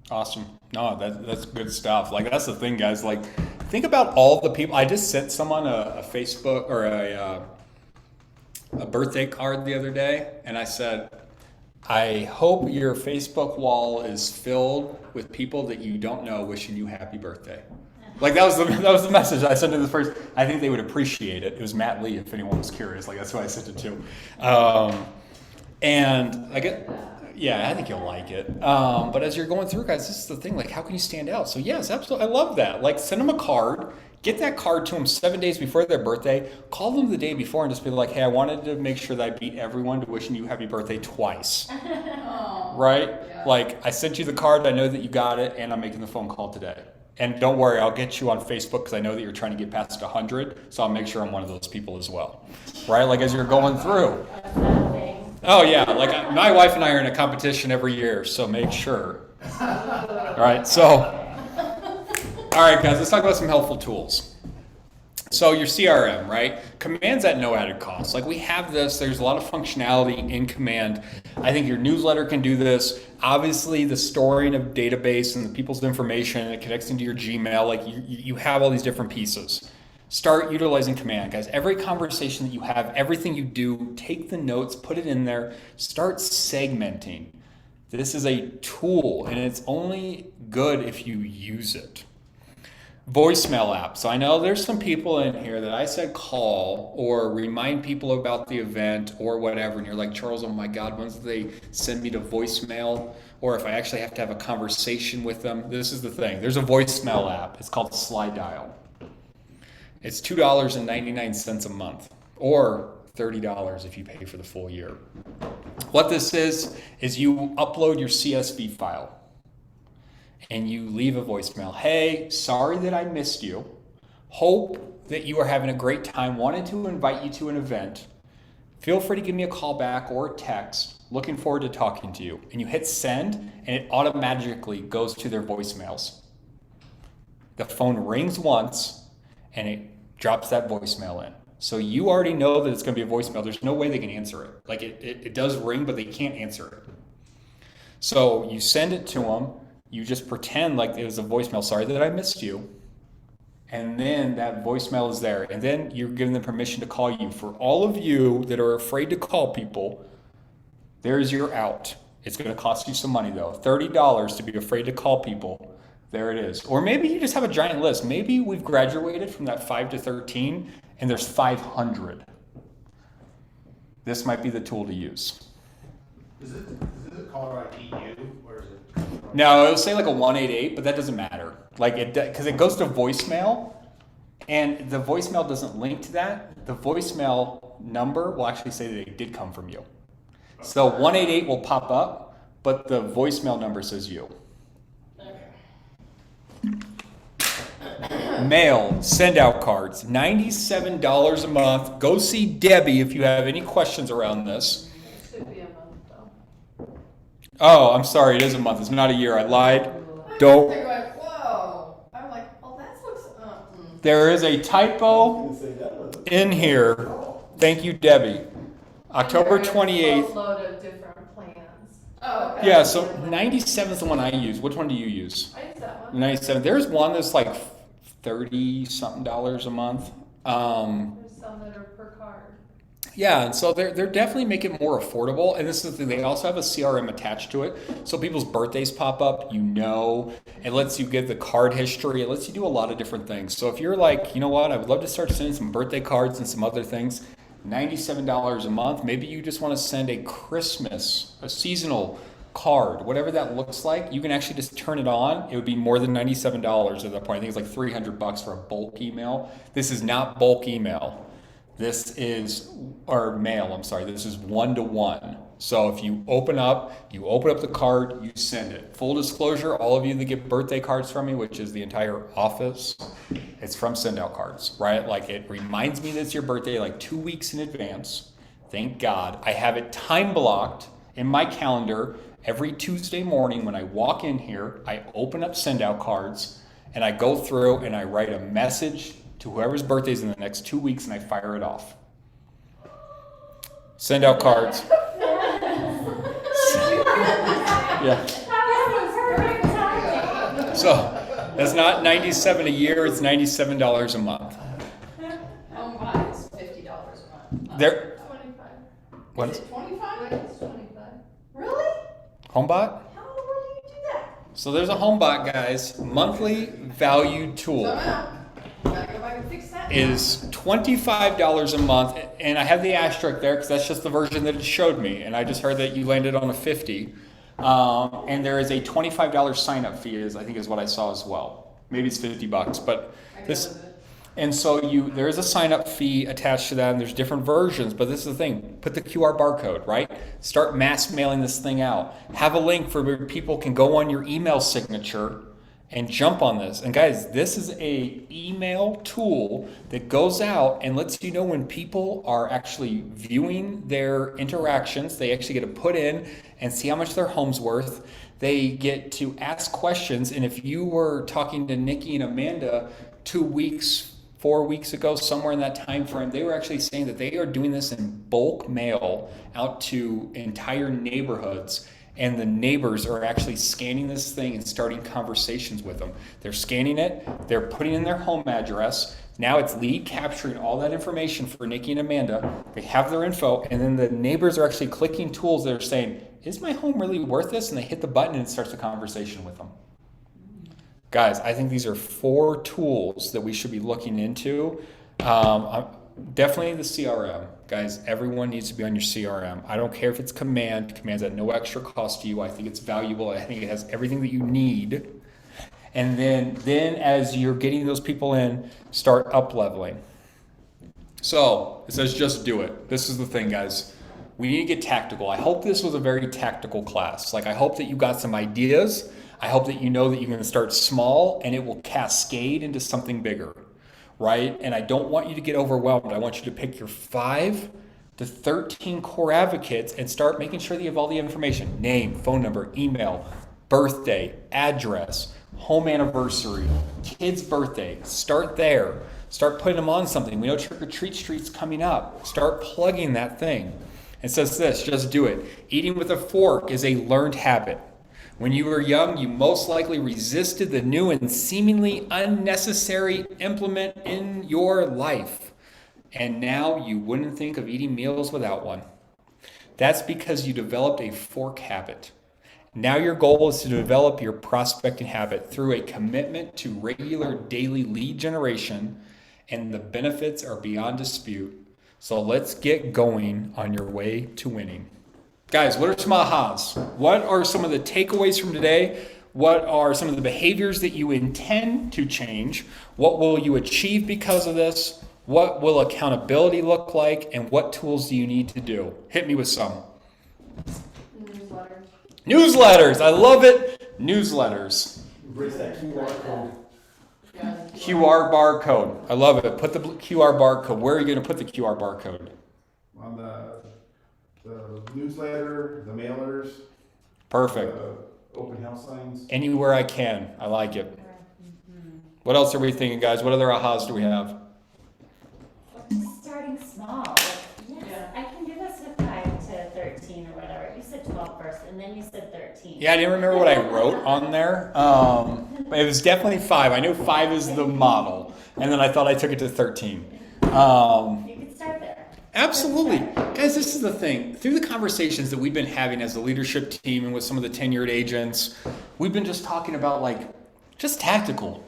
Awesome. No, that's good stuff. Like, that's the thing, guys. Like, think about all the people. I just sent someone a Facebook or a birthday card the other day, and I said, I hope your Facebook wall is filled with people that you don't know wishing you happy birthday. Like, that was the message I sent to the first. I think they would appreciate it. It was Matt Lee, if anyone was curious. Like, that's who I sent it to. And I get, yeah, I think you'll like it. But as you're going through, guys, this is the thing. Like, how can you stand out? So yes, absolutely, I love that. Like, send them a card. Get that card to them 7 days before their birthday. Call them the day before and just be like, hey, I wanted to make sure that I beat everyone to wishing you happy birthday twice. Oh, Right? yeah. Like, I sent you the card. I know that you got it, and I'm making the phone call today. And don't worry, I'll get you on Facebook because I know that you're trying to get past 100. So I'll make sure I'm one of those people as well. Right? Like, as you're going through. That's that thing. Oh, yeah. Like, my wife and I are in a competition every year, so make sure. All right. So. All right, guys, let's talk about some helpful tools. So your CRM, right? Command's at no added cost. Like, we have this, there's a lot of functionality in Command. I think your newsletter can do this. Obviously, the storing of database and the people's information, it connects into your Gmail. Like, you have all these different pieces. Start utilizing Command, guys. Every conversation that you have, everything you do, take the notes, put it in there, start segmenting. This is a tool, and it's only good if you use it. Voicemail app. So I know there's some people in here that I said call or remind people about the event or whatever, and you're like, Charles, oh my God, once they send me to voicemail, or if I actually have to have a conversation with them. This is the thing. There's a voicemail app. It's called Slide Dial. It's $2.99 a month, or $30 if you pay for the full year. What this is you upload your CSV file. And you leave a voicemail. Hey, sorry that I missed you. Hope that you are having a great time. Wanted to invite you to an event. Feel free to give me a call back or a text. Looking forward to talking to you. And you hit send, and it automatically goes to their voicemails. The phone rings once, and it drops that voicemail in. So you already know that it's going to be a voicemail. There's no way they can answer it. Like, it does ring, but they can't answer it. So you send it to them. You just pretend like it was a voicemail. Sorry that I missed you. And then that voicemail is there. And then you're giving them permission to call you. For all of you that are afraid to call people, there's your out. It's going to cost you some money though. $30 to be afraid to call people. There it is. Or maybe you just have a giant list. Maybe we've graduated from that 5 to 13 and there's 500. This might be the tool to use. Is it caller ID you, or is it? No, it'll say like a 188, but that doesn't matter. Like because it goes to voicemail, and the voicemail doesn't link to that. The voicemail number will actually say that it did come from you. So 188 will pop up, but the voicemail number says you. Mail, send out cards, $97 a month. Go see Debbie if you have any questions around this. It should be a month though. Oh, I'm sorry, it is a month. It's not a year. I lied. Don't. They're going, whoa. I'm like, oh, that looks, There is a typo in here. Thank you, Debbie. October 28th. A load of different plans. Oh, okay. Yeah, so 97 is the one I use. Which one do you use? I use that one. 97. There's one that's like $30-something a month. There's some that are per card. Yeah, and so they're definitely making it more affordable. And this is the thing, they also have a CRM attached to it. So people's birthdays pop up, it lets you get the card history. It lets you do a lot of different things. So if you're like, you know what, I would love to start sending some birthday cards and some other things, $97 a month. Maybe you just want to send a seasonal card, whatever that looks like. You can actually just turn it on. It would be more than $97 at that point. I think it's like $300 for a bulk email. This is not bulk email. This is mail. I'm sorry. This is 1-to-1. So if you open up the card, you send it. Full disclosure, all of you that get birthday cards from me, which is the entire office, it's from Send Out Cards, right? Like it reminds me that it's your birthday like 2 weeks in advance. Thank God. I have it time blocked in my calendar. Every Tuesday morning when I walk in here, I open up Send Out Cards and I go through and I write a message to whoever's birthday is in the next 2 weeks and I fire it off. Send out cards. Yeah. So that's not $97 a year, it's $97 a month. HomeBot is $50 a month. There. 25. What? Is it 25? It's 25. Really? HomeBot? How in the world do you do that? So there's a HomeBot, guys. Monthly value tool. So now, gotta go back and fix that. Is $25 a month, and I have the asterisk there because that's just the version that it showed me, and I just heard that you landed on a 50. And there is a $25 sign-up fee, I think is what I saw as well. Maybe it's $50, but this. And so there is a sign-up fee attached to that, and there's different versions. But this is the thing: put the QR barcode, right? Start mass mailing this thing out. Have a link for where people can go on your email signature and jump on this. And guys, this is a email tool that goes out and lets you know when people are actually viewing their interactions. They actually get to put in and see how much their home's worth. They get to ask questions. And if you were talking to Nikki and Amanda 2 weeks, 4 weeks ago, somewhere in that time frame, they were actually saying that they are doing this in bulk mail out to entire neighborhoods. And the neighbors are actually scanning this thing and starting conversations with them. They're scanning it, they're putting in their home address. Now it's lead capturing all that information for Nikki and Amanda. They have their info, and then the neighbors are actually clicking tools that are saying, is my home really worth this? And they hit the button and it starts a conversation with them. Guys, I think these are 4 tools that we should be looking into. Definitely the CRM. Guys, everyone needs to be on your CRM. I don't care if it's Command's at no extra cost to you. I think it's valuable. I think it has everything that you need. And then as you're getting those people in, start up leveling. So it says just do it. This is the thing, guys. We need to get tactical. I hope this was a very tactical class. Like, I hope that you got some ideas. I hope that you know that you're going to start small and it will cascade into something bigger. Right? And I don't want you to get overwhelmed. I want you to pick your 5 to 13 core advocates and start making sure that you have all the information: name, phone number, email, birthday, address, home anniversary, kid's birthday. Start there. Start putting them on something. We know Trick or Treat Street's coming up. Start plugging that thing. It says this: just do it. Eating with a fork is a learned habit. When you were young, you most likely resisted the new and seemingly unnecessary implement in your life. And now you wouldn't think of eating meals without one. That's because you developed a fork habit. Now your goal is to develop your prospecting habit through a commitment to regular daily lead generation, and the benefits are beyond dispute. So let's get going on your way to winning. Guys, what are some ahas? What are some of the takeaways from today? What are some of the behaviors that you intend to change? What will you achieve because of this? What will accountability look like? And what tools do you need to do? Hit me with some. Newsletters. I love it. Newsletters. Embrace that QR code. QR barcode. I love it. Put the QR barcode. Where are you going to put the QR barcode? On the newsletter, the mailers. Perfect. Open house signs. Anywhere I can. I like it. What else are we thinking, guys? What other ahas do we have? Starting small. Like, yes, I can do this with 5 to 13 or whatever. You said 12 first, and then you said 13. Yeah, I didn't remember what I wrote on there. It was definitely 5. I knew 5 is the model, and then I thought I took it to 13. You can start there. Absolutely. Guys, this is the thing. Through the conversations that we've been having as a leadership team and with some of the tenured agents, we've been just talking about just tactical.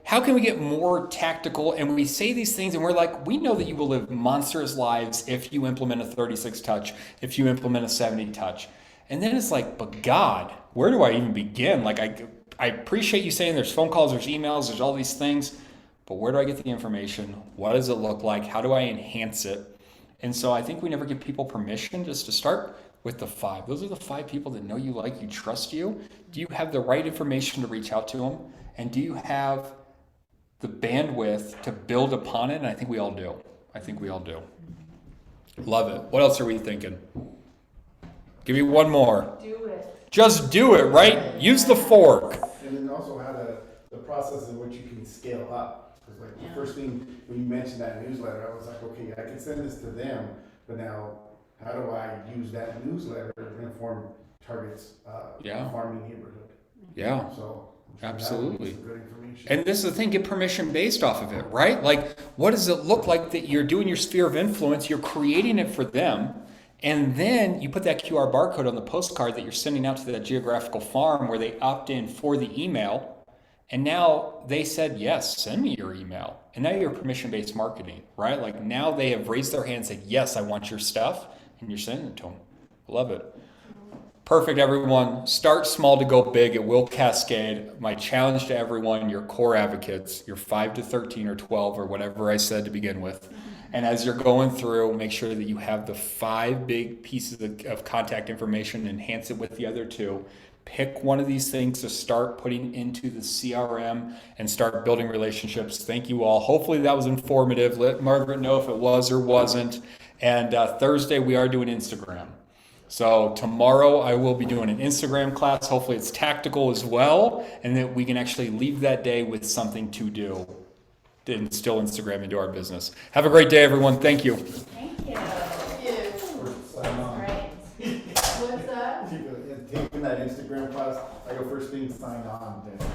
How can we get more tactical? And we say these things and we're like, we know that you will live monstrous lives if you implement a 36 touch, if you implement a 70 touch. And then it's like, but God, where do I even begin? I appreciate you saying there's phone calls, there's emails, there's all these things, but where do I get the information? What does it look like? How do I enhance it? And so I think we never give people permission just to start with the 5. Those are the 5 people that know you, like you, trust you. Do you have the right information to reach out to them? And do you have the bandwidth to build upon it? And I think we all do. Love it. What else are we thinking? Give me one more. Do it. Just do it, right? Use the fork. And then also how the process in which you can scale up. Because the first thing when you mentioned that newsletter, I was like, okay, I can send this to them, but now how do I use that newsletter to inform targets farming neighborhood? Yeah. So absolutely. Some good information. And this is the thing, get permission based off of it, right? What does it look like that you're doing your sphere of influence, you're creating it for them, and then you put that QR barcode on the postcard that you're sending out to that geographical farm where they opt in for the email, and now they said, yes, send me your email. And now you're permission-based marketing, right? Now they have raised their hand and said, yes, I want your stuff, and you're sending it to them. Love it. Perfect, everyone. Start small to go big. It will cascade. My challenge to everyone, your core advocates, your 5 to 13 or 12 or whatever I said to begin with. And as you're going through, make sure that you have the 5 big pieces of contact information, enhance it with the other 2. Pick one of these things to start putting into the CRM and start building relationships. Thank you all. Hopefully that was informative. Let Margaret know if it was or wasn't. And Thursday we are doing Instagram. So tomorrow I will be doing an Instagram class. Hopefully it's tactical as well, and that we can actually leave that day with something to do to instill Instagram into our business. Have a great day, everyone. Thank you. Thank you. Sign on. Right. What's that? Taking that Instagram class, I go first thing, sign on. Then